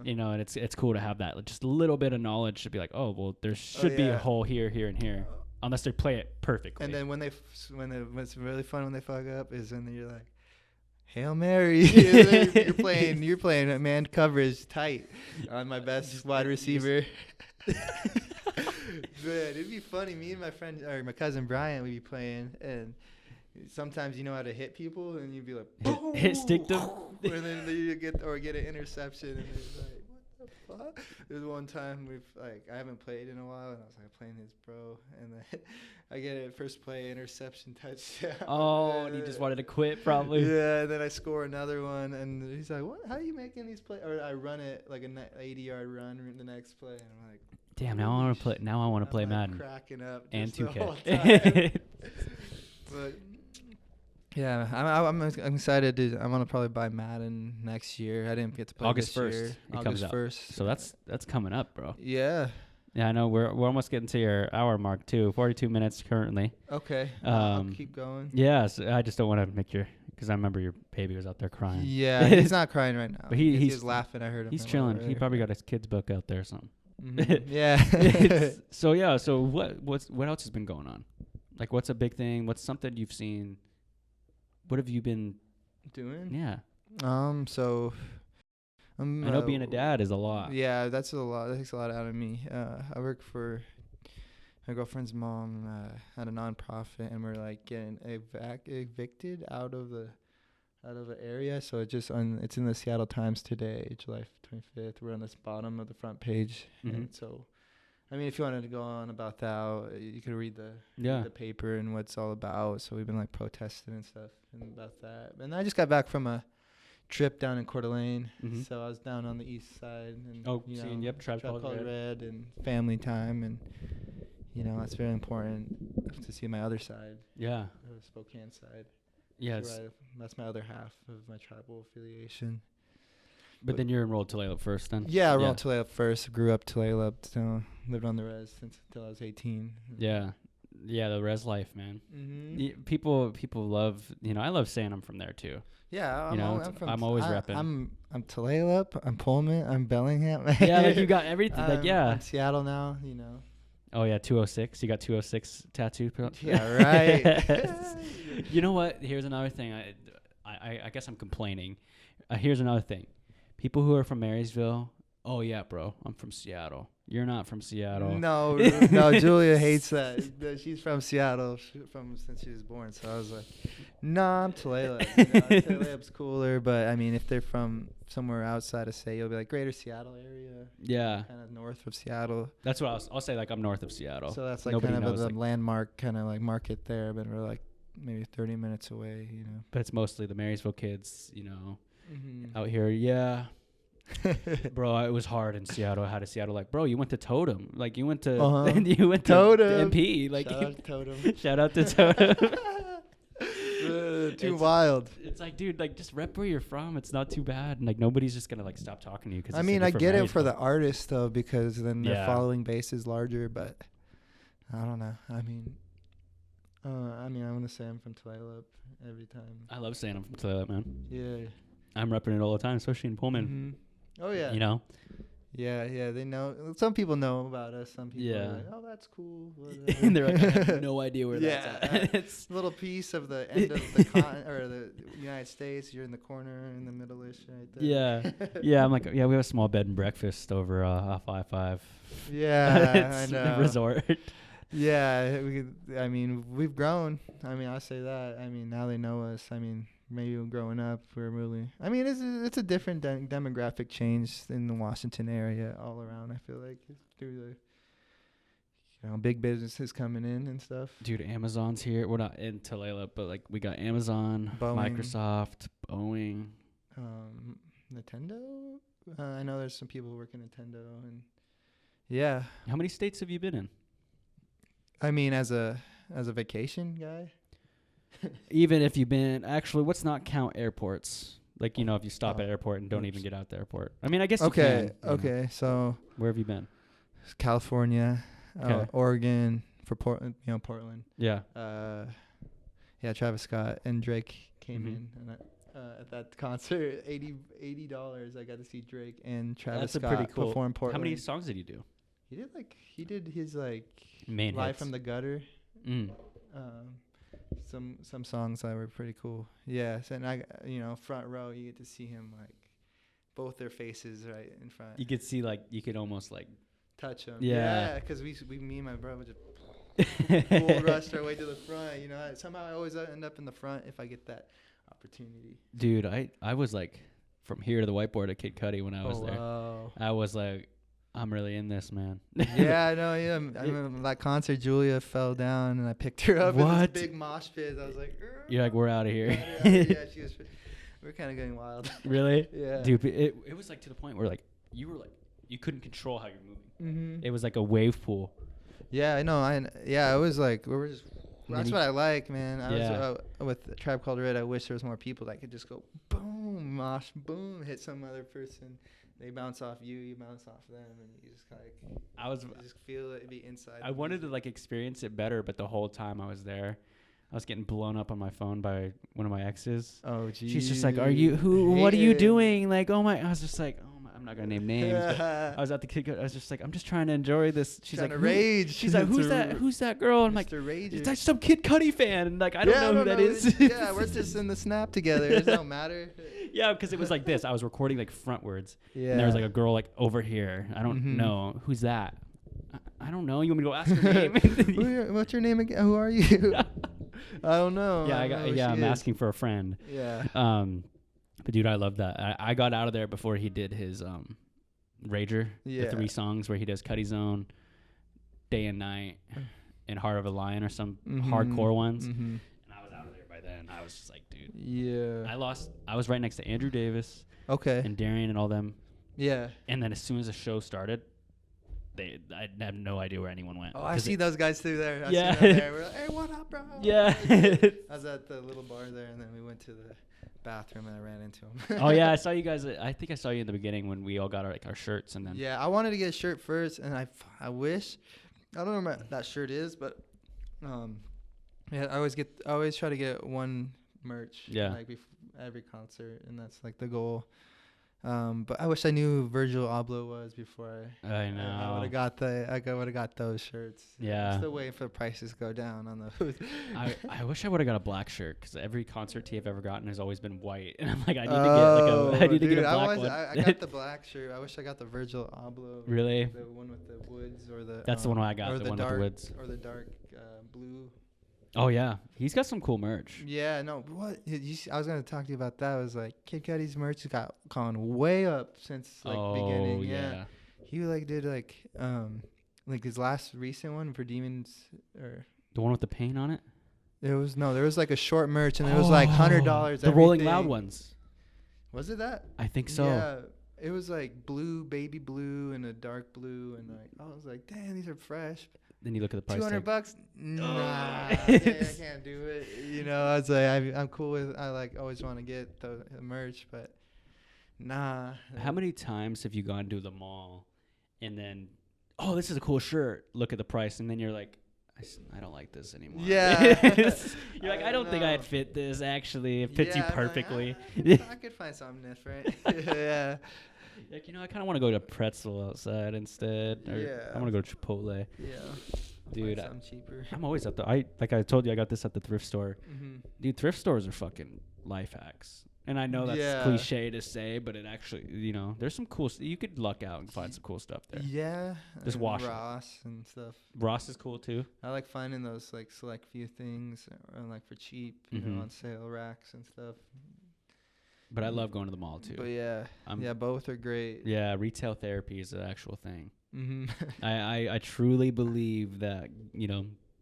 and it's cool to have that just a little bit of knowledge to be like, oh well, there should be a hole here, here, and here, unless they play it perfectly. And then what's really fun when they fuck up is when you're like, Hail Mary. you're playing man coverage tight on my best wide receiver. Man, it'd be funny. Me and my friend, or my cousin Brian, we'd be playing, and sometimes you know how to hit people, and you'd be like, boom, stick them, and then you get an interception, and it's like, what the fuck? There's one time I haven't played in a while, and I was like playing his bro, and then I get a first play interception touchdown. Oh, and he just wanted to quit probably. Yeah, and then I score another one, and he's like, "What? How are you making these plays?" Or I run it like an 80-yard run the next play, and I'm like, "Damn, now I want to play. Now I want to play Madden." Cracking up and 2K. But yeah, I'm excited. I'm gonna probably buy Madden next year. I didn't get to play August this 1st. year. It comes out. 1st. So that's coming up, bro. Yeah. Yeah, I know. We're almost getting to your hour mark too. 42 minutes currently. Okay. I'll keep going. Yeah, so I just don't want to because I remember your baby was out there crying. Yeah, he's not crying right now. But he's laughing. I heard him. He's chilling. He probably got his kid's book out there or something. Mm-hmm. Yeah. So what else has been going on? Like, what's a big thing? What's something you've seen? What have you been doing? Yeah. So. I know being a dad is a lot. Yeah, that's a lot. That takes a lot out of me. I work for my girlfriend's mom at a nonprofit, and we're like getting evicted out of the area. So it's in the Seattle Times today, July 25th. We're on this bottom of the front page, and so. I mean, if you wanted to go on about that, you could read the paper and what it's all about. So we've been like protesting and stuff and about that. And I just got back from a trip down in Coeur d'Alene, so I was down on the east side, and Tribe Called Red and family time, and that's very important to see my other side. Yeah, the Spokane side. Yeah, that's my other half of my tribal affiliation. But then you're enrolled Tulalip first, then? Yeah, I enrolled Tulalip first. Grew up Tulalip, so lived on the res until I was 18. Yeah. Yeah, the res life, man. Mm-hmm. People love, I love saying I'm from there too. Yeah, I'm always repping. I'm Tulalip, I'm Pullman, I'm Bellingham. Yeah, like you got everything. I'm Seattle now, Oh yeah, 206. You got 206 tattoo. Yeah, right. You know what? Here's another thing. I guess I'm complaining. Here's another thing. People who are from Marysville. Oh yeah, bro. I'm from Seattle. You're not from Seattle. No, Julia hates that. She's from Seattle since she was born. So I was like, nah, I'm Tulalip. Tulalip's cooler, but I mean, if they're from somewhere outside of, say, you'll be like Greater Seattle area. Yeah. Kind of north of Seattle. That's what I'll say. Like I'm north of Seattle. So that's like Nobody kind of knows, a landmark kind of like market there, but we're like maybe 30 minutes away. But it's mostly the Marysville kids, out here. Yeah. Bro, it was hard in Seattle. I had a Seattle like, bro, you went to Totem, like you went to Totem. To MP, like shout out to Totem. Shout out to Totem. Too wild. It's like, dude, like just rep where you're from. It's not too bad. And like nobody's just gonna like stop talking to you. I mean, I get it for the artists though, because then their following base is larger. But I don't know. I mean, I want to say I'm from Tulalip every time. I love saying I'm from Tulalip, man. Yeah. I'm repping it all the time, especially in Pullman. Mm-hmm. Oh yeah. You know. Yeah, they know. Some people know about us. Some people are like, oh, that's cool. And they're like, I have no idea where that's at. It's a little piece of the end of the or the United States. You're in the corner, in the middle-ish right there. Yeah. I'm like, yeah, we have a small bed and breakfast over off I-5. Yeah, it's I know. a resort. Yeah, we've grown. I mean, I say that. I mean, now they know us. I mean, maybe growing up, we're really. I mean, it's a different demographic change in the Washington area all around. I feel like through the, big businesses coming in and stuff. Dude, Amazon's here. We're not in Tulalip, but like we got Amazon, Boeing. Microsoft, Boeing, Nintendo. I know there's some people who work in Nintendo, and yeah. How many states have you been in? I mean, as a vacation guy. Even if you've been, actually, let's not count airports. Like, if you stop at airport and don't even get out the airport. I mean, I guess you can. Okay. So where have you been? California, Oregon, for Portland. Portland. Yeah. Travis Scott and Drake came in, and at that concert, $80. I got to see Drake and Travis Scott pretty cool. perform Portland. How many songs did you do? He did his main Live hits. from the Gutter. Some songs that were pretty cool. Yes, and I front row, you get to see him both their faces right in front. You could see you could almost touch them. Yeah, because me and my brother would just bull rushed our way to the front. Somehow I always end up in the front if I get that opportunity. Dude, I was from here to the whiteboard at Kid Cudi when I was there. Wow. I was like, I'm really in this, man. Yeah, I know. Yeah, I remember that concert. Julia fell down, and I picked her up in this big mosh pit. I was like, you're like, we're out of here. Yeah, we're kind of getting wild. Really? Yeah. Dude, it was to the point where you couldn't control how you're moving. Mm-hmm. It was like a wave pool. Yeah, I know. It was like we were just. That's what I like, man. I was with Tribe Called Red. I wish there was more people that could just go boom, mosh, boom, hit some other person. They bounce off you, you bounce off them, and you just you just feel it be inside. I wanted to experience it better, but the whole time I was there, I was getting blown up on my phone by one of my exes. Oh, geez. She's just like, what are you doing? Like, oh my, I was just like, oh my, I'm not going to name names. But I was at the kid, I was just like, I'm just trying to enjoy this. She's like, rage. She's like, who's that girl? And I'm like, it's like some Kid Cudi fan. And I don't know who that is. Yeah, we're just in the snap together. It don't matter. Yeah, because it was like this. I was recording frontwards. Yeah. And there was a girl over here. I don't know. Who's that? I don't know. You want me to go ask her name? What's your name again? Who are you? I don't know. Yeah, I'm asking for a friend. Yeah. But dude, I love that. I got out of there before he did his Rager, the 3 songs where he does Cuddy Zone, Day and Night, and Heart of a Lion or some hardcore ones. And I was out of there by then. I was just like, dude. Yeah. I was right next to Andrew Davis. Okay. And Darian and all them. Yeah. And then as soon as the show started, I had no idea where anyone went. Oh, I see those guys through there. I yeah. see them there. We're like, hey, what up, bro? Yeah. I was at the little bar there, and then we went to the bathroom, and I ran into him. Oh, yeah. I saw you guys. I think I saw you in the beginning when we all got our shirts. And then. Yeah, I wanted to get a shirt first, and I wish. I don't know what that shirt is, but yeah, I always try to get one merch. Yeah. Every concert, and that's the goal. But I wish I knew who Virgil Abloh was before I know. I would have got those shirts. Yeah. I'm still waiting for the prices to go down on those. I wish I would have got a black shirt because every concert tee I've ever gotten has always been white, and I'm like, I need to get a black one. I got the black shirt. I wish I got the Virgil Abloh. Really? The one with the woods or the. That's the one I got. The one dark, with the woods. Or the dark blue. Oh yeah, he's got some cool merch. Yeah, no, what I was gonna talk to you about that. Was Kid Cudi's merch has gone way up since beginning. Yeah, he did his last recent one for Demons or the one with the paint on it. There was a short merch and it was $100. The Rolling Loud ones. Was it that? I think so. Yeah, it was blue, baby blue, and a dark blue, and I was like, damn, these are fresh. Then you look at the price tag. $200? Nah, I can't do it. You know, I was like, I'm cool with. I like always want to get the merch, but nah. How many times have you gone to the mall, and then, oh, this is a cool shirt. Look at the price, and then you're like, I don't like this anymore. Yeah. You're like, I don't think know. I'd fit this. Actually, it fits you I'm like, perfectly. I could find something different. Yeah. Like, I kind of want to go to Pretzel outside instead. Or Yeah. I want to go to Chipotle. Yeah. Dude, Find something cheaper. I'm always at the. Like I told you, I got this at the thrift store. Mm-hmm. Dude, thrift stores are fucking life hacks. And I know that's cliche to say, but it actually, there's some cool. You could luck out and find some cool stuff there. Yeah. Just wash it. Ross and stuff. Ross is cool too. I like finding those like select few things, like for cheap, on sale racks and stuff. But I love going to the mall too. But yeah, both are great. Yeah, retail therapy is an actual thing. Mm-hmm. I truly believe that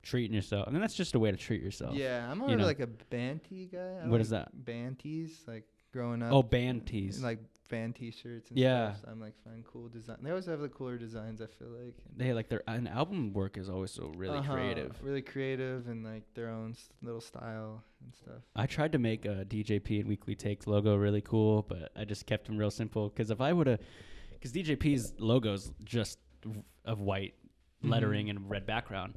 treating yourself, and that's just a way to treat yourself. Yeah, I'm more like a Banty guy. What is that? Banties, like growing up. Oh, band tees. Like band T-shirts and stuff. So I'm like find cool design. They always have the cooler designs, I feel like. They like an album work is always so really creative. Really creative and like their own little style and stuff. I tried to make a DJP and Weekly Takes logo really cool, but I just kept them real simple. Because because DJP's logo's just of white lettering and red background.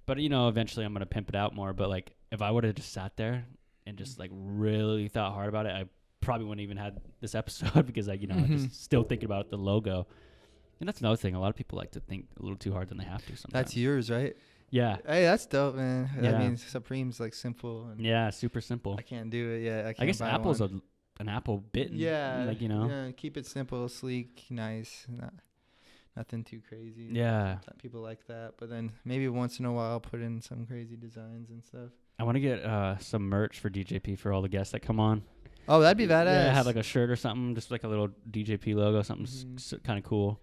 But eventually I'm gonna pimp it out more. But like, if I would have just sat there and just like really thought hard about it, I probably wouldn't even had this episode because I'm just still thinking about the logo. And that's another thing. A lot of people like to think a little too hard than they have to sometimes. That's yours, right? Yeah. Hey, that's dope, man. Yeah. That means Supreme's like simple. And yeah, super simple. I can't do it. Yeah, I guess Apple's an apple bitten. Yeah. Like, Yeah, keep it simple, sleek, nice. Nothing too crazy. Yeah. People like that. But then maybe once in a while I'll put in some crazy designs and stuff. I want to get some merch for DJP for all the guests that come on. Oh, that'd be badass. Yeah, have like a shirt or something, just like a little DJP logo, something kind of cool.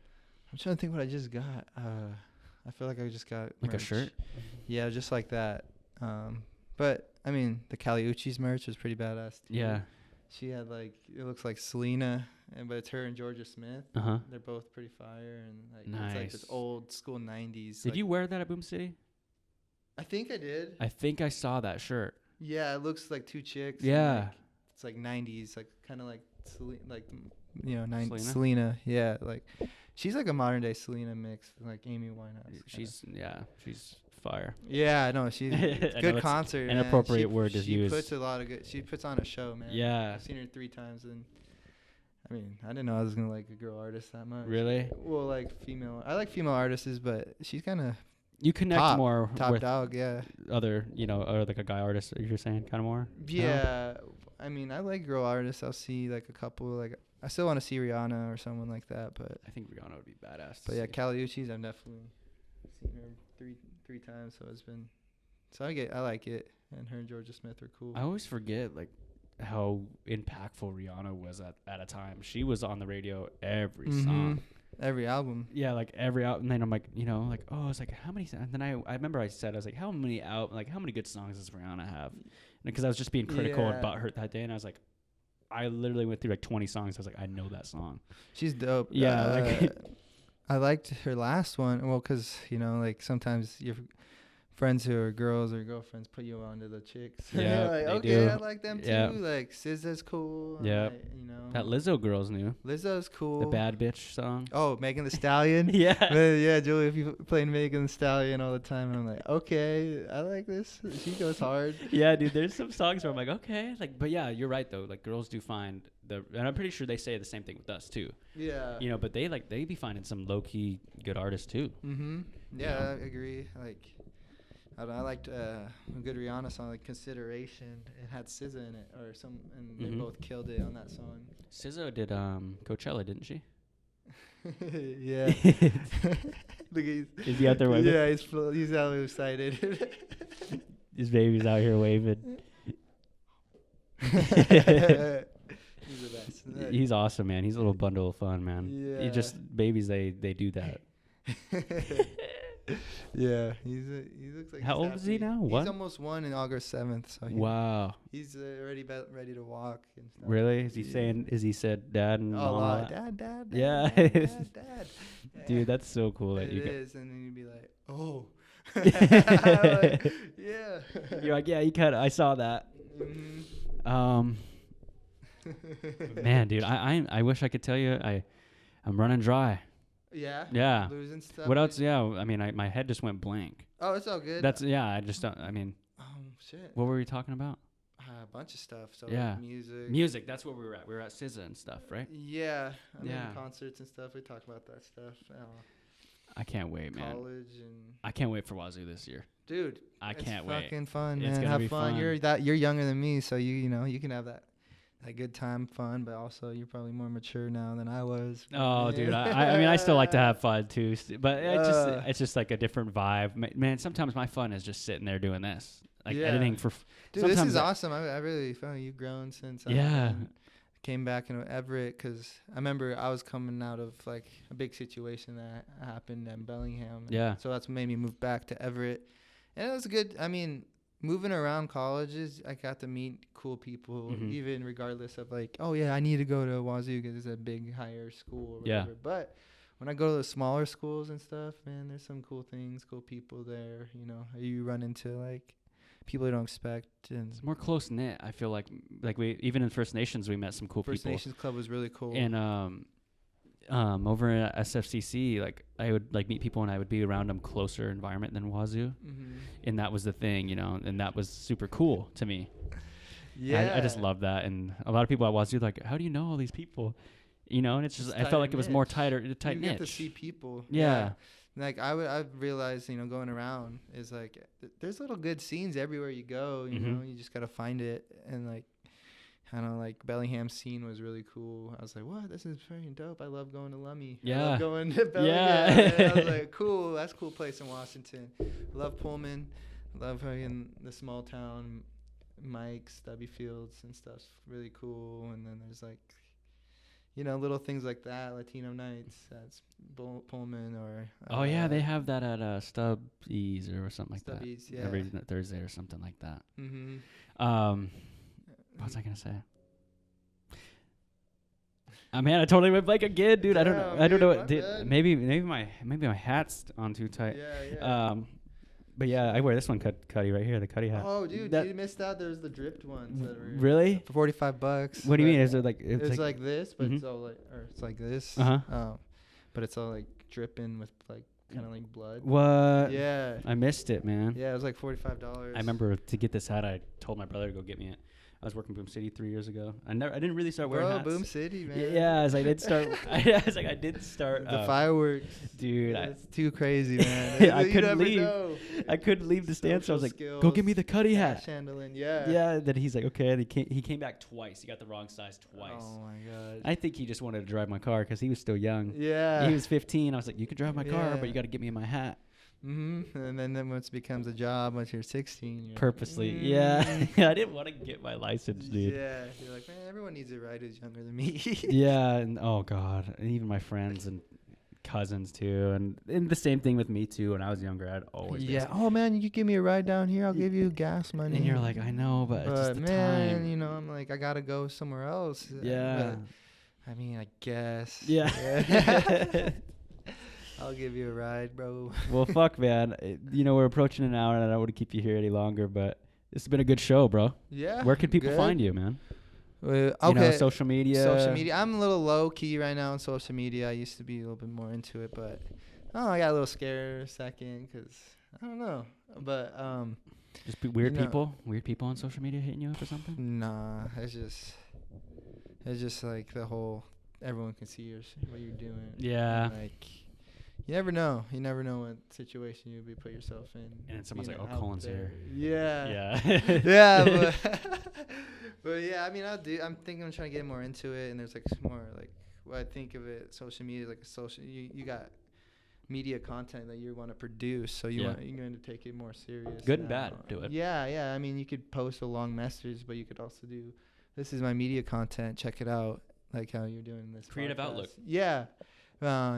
I'm trying to think what I just got. I feel like I just got like merch. A shirt. Yeah, just like that. But I mean, the Caliucci's merch was pretty badass too. Yeah. She had like it looks like Selena, but it's her and Georgia Smith. They're both pretty fire and like it's like this old school '90s. Did you wear that at Boom City? I think I did. I think I saw that shirt. Yeah, it looks like two chicks. Yeah. It's like '90s, like kind of like Selena. Yeah, like she's like a modern day Selena mix, like Amy Winehouse. She's fire. Yeah, I know she's good concert. Inappropriate word is used. She puts on a show, man. Yeah. I've seen her 3 times, and I mean, I didn't know I was gonna like a girl artist that much. Really? Well, like female. I like female artists, but she's kind of you connect more top with dog. Yeah. Other, or like a guy artist. You're saying kind of more. Yeah. I mean, I like girl artists. I'll see like a couple. Like I still want to see Rihanna or someone like that, but I think Rihanna would be badass. But yeah, Caliucci's I've definitely seen her three times, so it's been. So I like it, and her and Georgia Smith are cool. I always forget like how impactful Rihanna was at a time. She was on the radio every song, every album. Yeah, like every album. And then I'm like, oh, it's like how many? And then I remember I was like, how many good songs does Rihanna have? Because I was just being critical about her that day, and I was like, I literally went through like 20 songs. I was like, I know that song. She's dope. Yeah, I liked her last one. Well, because like sometimes your friends who are girls or girlfriends put you onto the chicks. Yeah, like, they okay, do. I like them too. Yeah. Like SZA's cool. Yeah, that Lizzo girl's new. Lizzo's cool. The Bad Bitch song. Oh, Megan Thee Stallion. Yeah, Julie, if you playing Megan Thee Stallion all the time, and I'm like, okay, I like this. She goes hard. Yeah, dude. There's some songs where I'm like, okay, like, but yeah, you're right though. Like, girls do find and I'm pretty sure they say the same thing with us too. Yeah. But they be finding some low key good artists too. Yeah, I agree. Like, I liked a good Rihanna song, like Consideration. It had SZA in it, and they both killed it on that song. SZA did Coachella, didn't she? Yeah. Look, is he out there waving? Yeah, he's out there excited. His baby's out here waving. He's the best. He's awesome, man. He's a little bundle of fun, man. Yeah. He just babies. They do that. Yeah, he looks like. How old is he now? What? He's almost 1 in August 7th. So wow. He's already ready to walk and stuff. Really? Is he saying? Is he said dad and mom? Dad. Yeah. Dad. Dude, that's so cool that it you is, and then you'd be like, oh, Like, yeah. You're like, yeah, you kind of. I saw that. Mhm. Man, dude, I wish I could tell you I'm running dry. Yeah. Yeah. Losing stuff. What else? Yeah, I mean, my head just went blank. Oh, it's all good. That's yeah. I just don't. I mean, Shit. what were we talking about? A bunch of stuff. So Yeah. like music. Music. That's what we were at. We were at SZA and stuff, right? Yeah. I mean, Yeah. concerts and stuff. We talk about that stuff. I can't wait, man. College and I can't wait for Wazoo this year. dude, I it's can't wait. fucking fun, It's man. gonna Have be fun. fun. You're younger than me, so you know you can have that good time, fun. But also you're probably more mature now than I was. Oh, dude. I mean, I still like to have fun too, but Uh. it's just like a different vibe. Man, sometimes my fun is just sitting there doing this, like Yeah. editing for. Dude, this sometimes is awesome. I really feel you've grown since Yeah. came back in Everett, because I remember I was coming out of like a big situation that happened in Bellingham. Yeah. So that's what made me move back to Everett, and it was good. I mean, moving around colleges, I got to meet cool people, Mhm. even regardless of like, oh yeah, I need to go to Wazoo because it's a big higher school or Yeah. whatever. But when I go to the smaller schools and stuff, man, there's some cool things, cool people there. You know, you run into like people you don't expect. And It's more close knit. I feel like we even in First Nations we met some cool First people. Nations Club was really cool. And over at SFCC, like I would like meet people and I would be around them closer environment than Wazoo, and that was the thing, you know, and that was super cool to me. Yeah, I just love that, and a lot of people at Wazoo like, how do you know all these people, you know? And it's just It's I felt like it was more tight you knit. get to see people. Yeah. Like I've realized, you know, going around is like there's little good scenes everywhere you go. You know, you just gotta find it. And like, kind of like Bellingham scene was really cool. I was like, what? This is freaking dope. I love going to Lummi. I Yeah. love going to Bellingham. Yeah. I was like, cool. That's a cool place in Washington. Love Pullman. Love fucking the small town. Mike's, Stubby Fields and stuff's really cool. And then there's like, you know, little things like that. Latino nights. That's Pullman or. Oh yeah, they have that at Stubby's or something like Stubby's, that. yeah. Every Thursday or something like that. Mm-hmm. What was I gonna say? Man, I totally went blank again, dude. I don't know. Damn, I don't know. dude, What, my did, bad. maybe my hat's on too tight. Yeah. But yeah, I wear this one cutty right here, the cutty hat. Oh, dude, That- you missed out. There's the dripped ones that are Really? for $45. What do you but mean? Is it like It's like this, but it's Mhm. all like, or it's like this. Uh-huh. But it's all like dripping with like kind of like blood. what? Yeah. I missed it, man. Yeah, it was like $45. I remember to get this hat, I told my brother to go get me it. I was working Boom City 3 years ago. I didn't really start wearing Bro, hats. Boom City, man. Yeah, I did start. I was like, I did start. The fireworks. dude. It's too crazy, man. I You couldn't never leave. know. I couldn't leave the stand, so I was like, Social "Go get me the cutty hat." Cash handling, yeah. Yeah. Then he's like, "Okay." And he came back twice. He got the wrong size twice. Oh my god. I think he just wanted to drive my car because he was still young. Yeah. He was 15. I was like, "You can drive my car, Yeah. but you got to get me my hat." And then once it becomes a job, once you're 16, you're Purposely, like, yeah. I didn't want to get my license, dude. Yeah, you're like, man, everyone needs a ride who's younger than me. Yeah, and oh god, and even my friends and cousins too, and the same thing with me too. When I was younger, I'd always be Yeah. like, Oh man, you could give me a ride down here. I'll give you gas money. and you're like, I know, but it's just the man, time. you know, I'm like, I gotta go somewhere else. Yeah. But, I mean, I guess. Yeah. I'll give you a ride, bro. Well, fuck, man. You know, we're approaching an hour, and I don't want to keep you here any longer, but this has been a good show, bro. Yeah. Where can people good. find you, man? Okay. You know, social media. Social media. I'm a little low key right now on social media. I used to be a little bit more into it, but I got a little scared a second because I don't know. But Just weird you know- people on social media hitting you up or something. nah, it's just like the whole everyone can see what you're doing. Yeah. And, like you never know. You never know what situation you'll be put yourself in. And then someone's being like, "Oh, out Cullen's there. here." Yeah. Yeah. Yeah, but yeah, I mean, I'm thinking I'm trying to get more into it, and there's like more like what I think of it. Social media is like a social. You got media content that you want to produce, so you're going to take it more serious. Good and now. bad, do it. Yeah. I mean, you could post a long message, but you could also do, this is my media content. Check it out, like how you're doing this. Creative podcast. outlook. Yeah. Now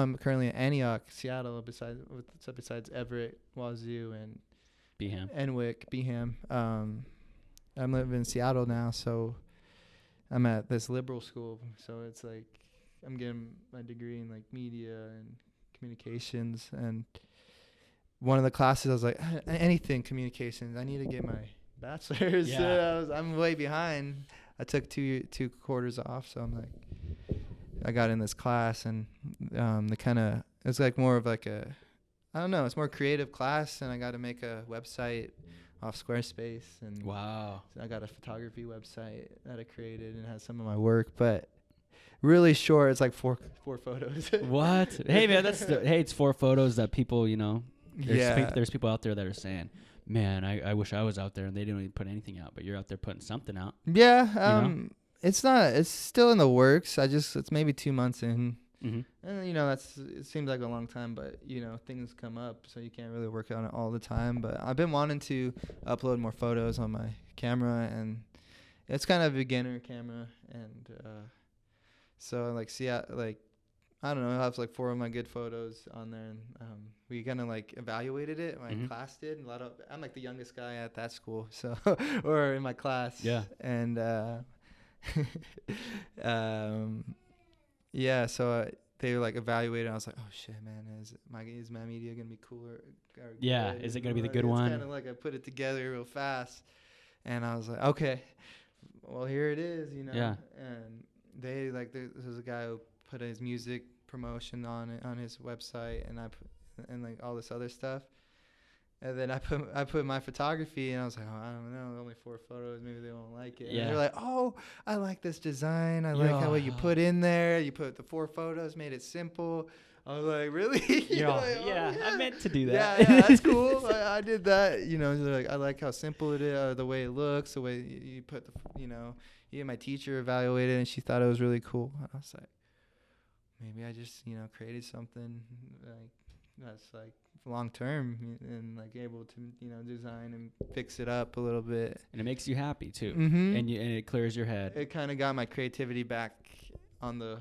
I'm currently in Antioch, Seattle, besides Everett, Wazoo, and Beham. Enwick, Beham. I'm living in Seattle now, so I'm at this liberal school. So it's like I'm getting my degree in like media and communications, and one of the classes I was like, anything communications. I need to get my bachelor's. Yeah. I'm way behind. I took two quarters off, so I'm like, I got in this class, and the kind of, it's like more of like a, I don't know, it's more creative class, and I got to make a website off Squarespace, and Wow. I got a photography website that I created and has some of my work, but really short. It's like four photos. What? Hey man, it's 4 photos that people, Yeah. there's people out there that are saying, man, I wish I was out there and they didn't even put anything out, but you're out there putting something out. Yeah. It's still in the works. It's maybe 2 months in. Mm-hmm. And it seems like a long time, but things come up, so you can't really work on it all the time. But I've been wanting to upload more photos on my camera, and it's kind of a beginner camera, and so I don't know, I have like 4 of my good photos on there, and we kind of like evaluated it. My class did. I'm like the youngest guy at that school, so or in my class. Yeah. And yeah, so they were like evaluating. I was like, oh shit, man, is my media gonna be cooler? Yeah, is it gonna be the good one? It's kind of like I put it together real fast, and I was like, okay, well here it is, Yeah. And they this was a guy who put his music promotion on it on his website, and like all this other stuff. And then I put my photography, and I was like, oh, I don't know, only 4 photos, maybe they won't like it. Yeah. And they're like, oh, I like this design. I like how what you put in there. You put the 4 photos, made it simple. I was like, really? Yeah, I meant to do that. Yeah, that's cool. I did that. They're like, I like how simple it is, the way it looks, the way you put even my teacher evaluated it, and she thought it was really cool. And I was like, maybe I just, created something like that's like long term and like able to design and fix it up a little bit, And it makes you happy too. Mm-hmm. And it clears your head. It kind of got my creativity back on the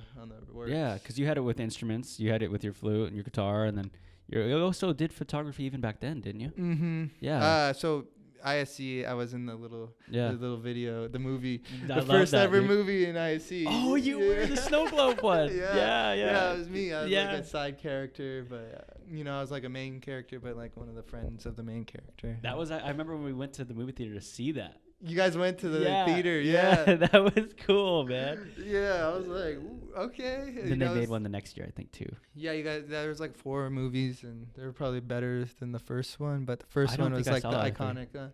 works. Yeah, because you had it with instruments, you had it with your flute and your guitar, and then you also did photography even back then, didn't you? Mm-hmm. Yeah. So ISC, I was in the little video, the movie, I the first that, ever dude. movie in ISC. Oh, you were the snow globe one. Yeah, it was me. I was Yeah. like a side character, but I was like a main character, but like one of the friends of the main character. That was, I remember when we went to the movie theater to see that. You guys went to the theater, yeah. That was cool, man. Yeah, I was like, ooh, okay. Then they made one the next year, I think, too. Yeah, you guys. There was like 4 movies, and they were probably better than the first one. But the first one was like the iconic.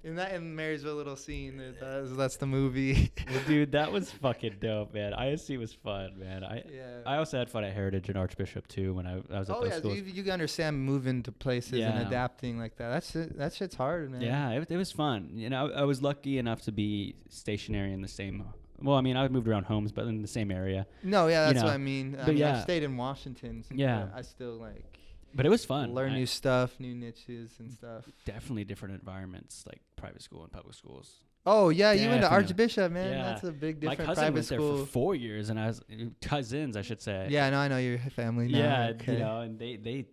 In Marysville little scene, that's the movie. Well, dude, that was fucking dope, man. ISC was fun, man. I also had fun at Heritage and Archbishop too when I was at those schools. You understand moving to places and adapting like that. That shit's hard, man. Yeah, it was fun. I was lucky enough to be stationary in the same. Well, I mean, I moved around homes, but in the same area. No, yeah, that's what I mean. I stayed in Washington. So yeah, I still like. But it was fun. Learn new stuff, new niches and stuff. Definitely different environments, like private school and public schools. Oh yeah, you went to Archbishop, man. Yeah. That's a big difference. My cousin went there for 4 years, and I was cousins, I should say. Yeah, no, I know your family now. Yeah, okay. And they,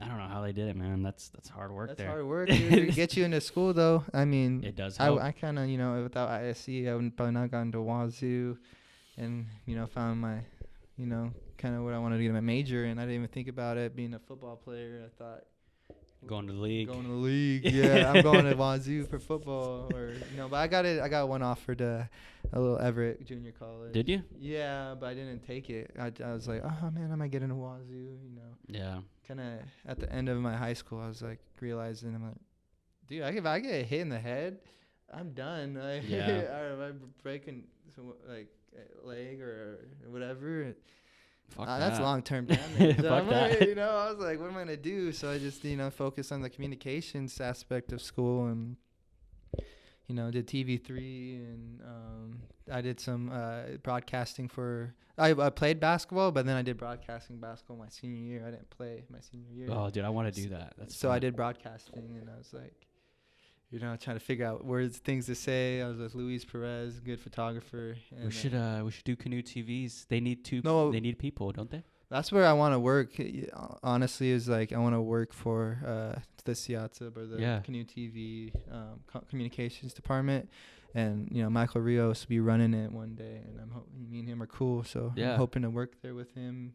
I don't know how they did it, man. That's hard work. That's hard work. Dude. Get you into school though. I mean, it does help. I kind of without ISC, I would probably not gotten to Wazoo, and found my, kind of what I wanted to get my major, and I didn't even think about it being a football player. I thought going to the league. Yeah, I'm going to Wazoo for football, but I got one offered a little Everett Junior College. Did you? Yeah, but I didn't take it. I was like, oh man, I might get into Wazoo. Yeah. Kind of at the end of my high school, I was like realizing I'm like, dude, if I get hit in the head, I'm done. I'm breaking like leg or whatever. That's long-term damage. Fuck that. I was like, what am I going to do? So I just, focused on the communications aspect of school and, did TV3 and I did some broadcasting I played basketball, but then I did broadcasting basketball my senior year. I didn't play my senior year. Oh, dude, I want to do that. So I did broadcasting, and I was like, trying to figure out things to say. I was with Luis Perez, good photographer. And we should do Canoe TVs. They need they need people, don't they? That's where I want to work. Honestly, is like I want to work for the SIATSB or the Canoe TV communications department, and Michael Rios will be running it one day, and me and him are cool. So I'm hoping to work there with him.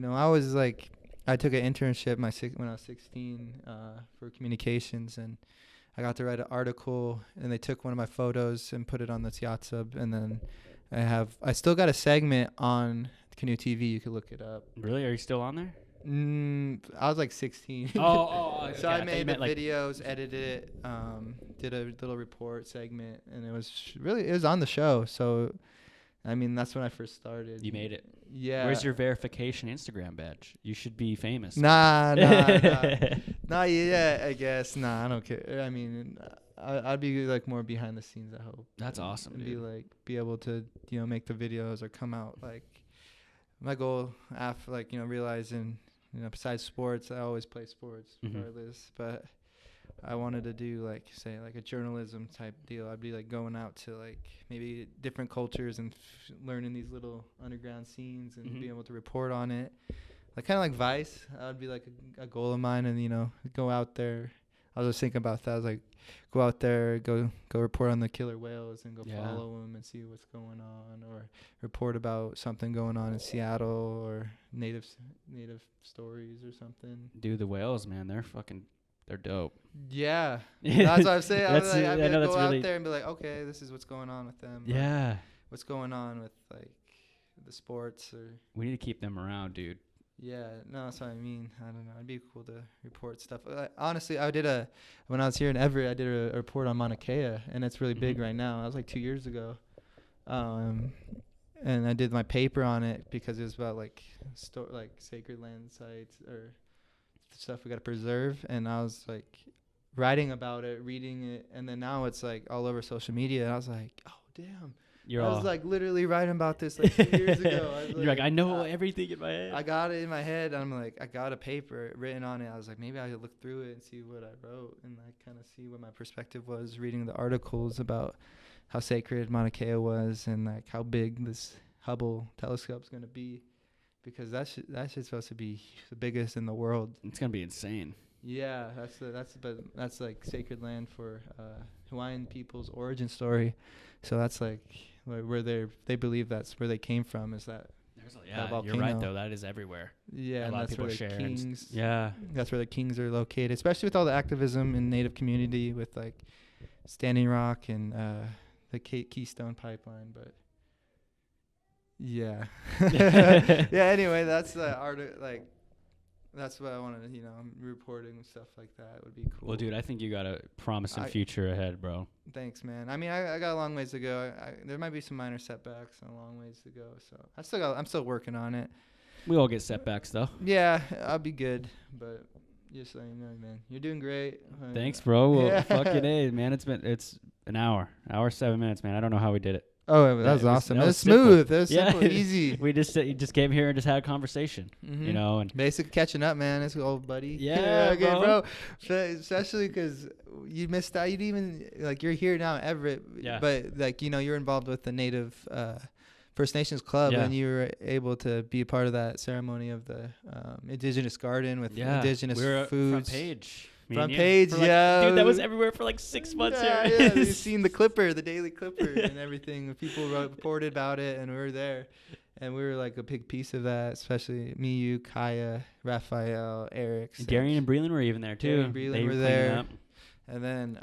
I was like I took an internship when I was 16 for communications, and I got to write an article, and they took one of my photos and put it on this yacht sub, and then I still got a segment on Canoe TV. You could look it up. Really? Are you still on there? I was like 16. Okay. So I made the videos, edited it, did a little report segment, and it was on the show. So, I mean, that's when I first started. You made it. Yeah. Where's your verification Instagram badge? You should be famous. Nah. Not yet, I guess. Nah, I don't care. I mean, I'd be like more behind the scenes, I hope. That's awesome, and dude. be able to, make the videos or come out. Like, my goal after, realizing, besides sports, I always play sports regardless. But I wanted to do, say, a journalism type deal. I'd be, going out to, maybe different cultures and learning these little underground scenes and being able to report on it. Kind of like Vice. That would be, a goal of mine, and, go out there. I was just thinking about that. I was like, go out there, go report on the killer whales and go follow them and see what's going on, or report about something going on in Seattle or native stories or something. Dude, the whales, man, they're dope. Yeah, that's what I'm saying. I'd go out really there and be like, okay, this is what's going on with them. Yeah. What's going on with the sports or. We need to keep them around, dude. Yeah, no, that's what I mean. I don't know. It'd be cool to report stuff. Honestly, when I was here in Everett, I did a report on Mauna Kea, and it's really big right now. That was 2 years ago. And I did my paper on it because it was about sacred land sites or stuff we got to preserve. And I was writing about it, reading it, and then now it's all over social media. And I was like, oh, damn. I was literally writing about this 2 years ago. You're I know everything in my head. I got it in my head. I'm I got a paper written on it. I was maybe I could look through it and see what I wrote and kind of see what my perspective was reading the articles about how sacred Mauna Kea was and how big this Hubble telescope's going to be, because that shit's supposed to be the biggest in the world. It's going to be insane. Yeah, that's sacred land for Hawaiian people's origin story. So that's where they believe that's where they came from, is that volcano. You're right though. That is everywhere. Yeah, a lot of people where share. Kings, That's where the kings are located, especially with all the activism in Native community with Standing Rock and the Keystone Pipeline. But yeah, Anyway, that's the art. That's what I wanted to, reporting stuff like that would be cool. Well, dude, I think you got a promising future ahead, bro. Thanks, man. I mean, I got a long ways to go. There might be some minor setbacks and a long ways to go. So I'm still working on it. We all get setbacks, though. Yeah, I'll be good. But just so you know, man, you're doing great. Thanks, bro. Well, fucking A, man. It's an hour 7 minutes, man. I don't know how we did it. Oh, that was awesome. It was smooth. It was simple, easy. We just came here and just had a conversation, and basic catching up, man. It's old buddy. Yeah, okay, bro. Especially because you missed out. You didn't even you're here now, Everett. Yeah. But you're involved with the Native First Nations Club, and you were able to be a part of that ceremony of the Indigenous Garden with Indigenous foods. Front page. Front page, dude, that was everywhere for 6 months here. Yeah, you've seen the Clipper, the Daily Clipper, and everything. People reported about it, and we were there, and we were a big piece of that. Especially me, you, Kaya, Raphael, Eric, Gary and Breland were even there too. Gary and Breland were there, and then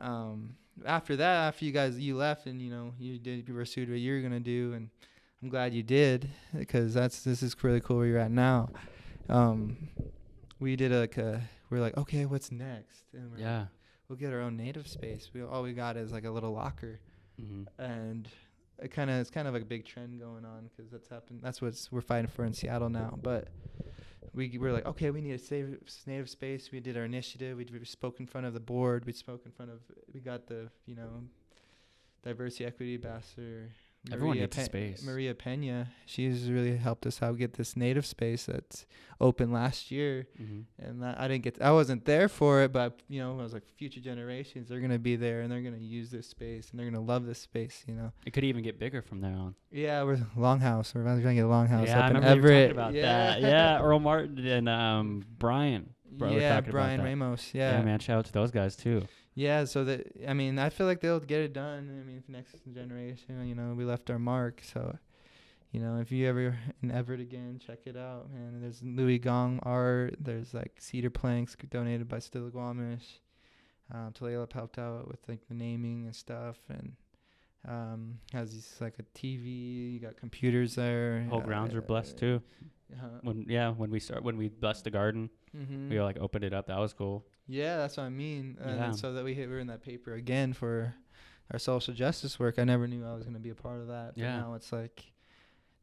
after that, after you left, and you pursued what you were gonna do, and I'm glad you did, because this is really cool where you're at now. We did we're okay, what's next? And we'll get our own native space. All we got is a little locker, and it's kind of a big trend going on, because that's happened. That's what we're fighting for in Seattle now. But we're okay, we need a safe native space. We did our initiative. We spoke in front of the board. We got the diversity equity ambassador. Everyone needs a space. Maria Pena, she's really helped us out get this native space that's open last year, and I wasn't there for it, but I was future generations, they're gonna be there and they're gonna use this space and they're gonna love this space. It could even get bigger from there on. Yeah, we're Longhouse. We're trying to get a Longhouse up in I remember Everett. You were talking about that. Yeah, Earl Martin and Brian. Brian Ramos. Yeah, man. Shout out to those guys too. Yeah, so I feel they'll get it done. Next generation, we left our mark. So, You know, if you ever in Everett again, check it out, man. There's Louis Gong art. There's like cedar planks donated by Stillaguamish. Tulalip helped out with like the naming and stuff, and has these like a TV. You got computers there. Whole grounds are blessed too. When we blessed the garden, we like opened it up. That was cool. Yeah, that's what I mean. And so that we were in that paper again for our social justice work. I never knew I was going to be a part of that. But now it's like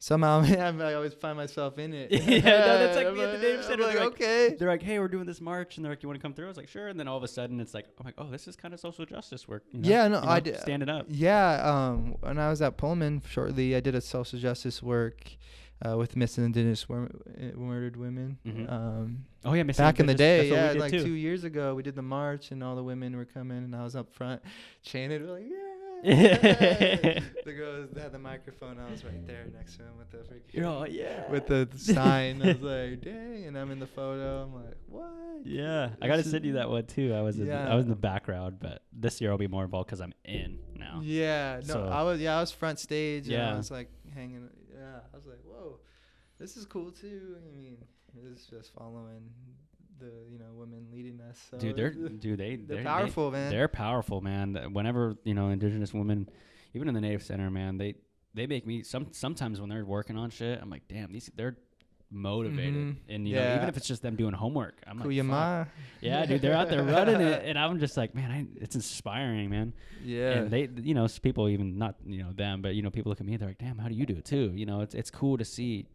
somehow I always find myself in it. That's like me at the Native Center. Like, okay. They're like, hey, we're doing this march, and they're like, you want to come through? I was like, sure. And then all of a sudden, it's like, I'm like, oh, this is kind of social justice work. I did standing up. Yeah. When I was at Pullman shortly, I did a social justice work with Missing Indigenous Murdered Women. Missing back in the day, that's like too. 2 years ago, we did the march, and all the women were coming, and I was up front chanting, like, yeah. The girls had the microphone. I was right there next to him with the freaking with the sign. I was like, dang, and I'm in the photo. I'm like, what? Yeah, I gotta send you that one too. I was in the background, but this year I'll be more involved because I'm in now. Yeah, no, so, I was front stage. And I was like hanging. Yeah, I was like, whoa, this is cool too. I mean, it's just following the women leading us. So dude, they're powerful, man. They're powerful, man. Whenever Indigenous women, even in the Native Center, man, they make me sometimes when they're working on shit, I'm like, damn, they're motivated, and you know, even if it's just them doing homework, I'm like, fuck. Yeah, dude, they're out there running it, and I'm just like, man, it's inspiring, man. Yeah, and they, people even not them, but people look at me, they're like, damn, how do you do it too? It's cool to see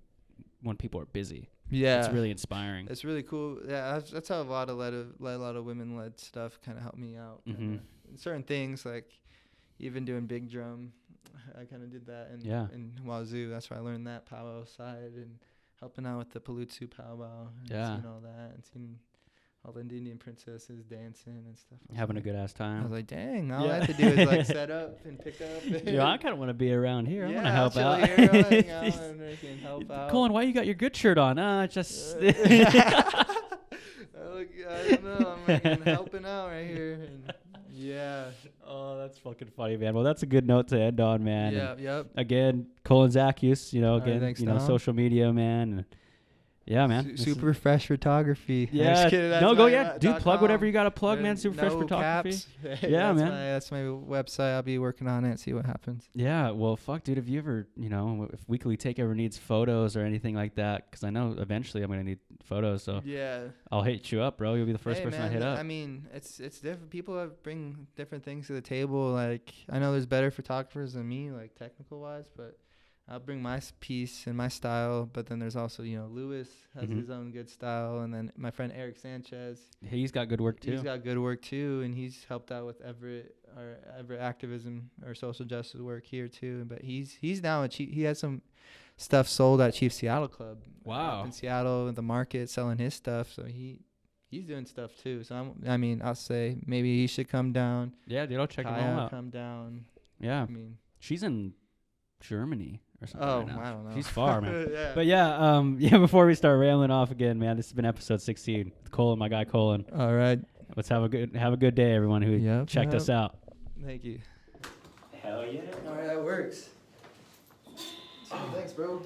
when people are busy. Yeah, it's really inspiring. It's really cool. Yeah, that's how a lot of women-led stuff kind of helped me out. Certain things, like even doing big drum, I kind of did that in Wazoo. That's where I learned that powwow side, and helping out with the Palutsu powwow. Seeing all that, and seeing all the Indian princesses dancing and stuff. Having a good ass time. I was like, dang, all I have to do is like set up and pick up. I kind of want to be around here. I want to help out. And help out. Cullen, why you got your good shirt on? Just. I don't know. I'm helping out right here. And Oh, that's fucking funny, man. Well, that's a good note to end on, man. Yep. Again, Cullen Zackuse, thanks, social media, man. And yeah, man. Super Fresh Photography. Yeah. Dude, plug whatever you got to plug, man. Super Fresh Photography. Yeah, man. That's my website. I'll be working on it, see what happens. Yeah. Well, fuck, dude. If you ever, if Weekly Take ever needs photos or anything like that, because I know eventually I'm going to need photos. So I'll hit you up, bro. You'll be the first person I hit up. I mean, it's different. People bring different things to the table. Like, I know there's better photographers than me, like technical wise, but I'll bring my piece and my style, but then there's also, Lewis has his own good style, and then my friend Eric Sanchez. He's got good work too. And he's helped out with Everett activism or social justice work here too. But he's now he has some stuff sold at Chief Seattle Club. Wow. Up in Seattle at the market selling his stuff, so he's doing stuff too. So I'll say maybe he should come down. Yeah, dude, I'll check him out. Come down. Yeah. She's in Germany or something. Oh, right now. I don't know. She's far, man. But before we start rambling off again, man, this has been episode 16 with Cullen, my guy Cullen. All right. Let's have a good day, everyone who checked us out. Thank you. Hell yeah. All right, that works. Thanks, bro.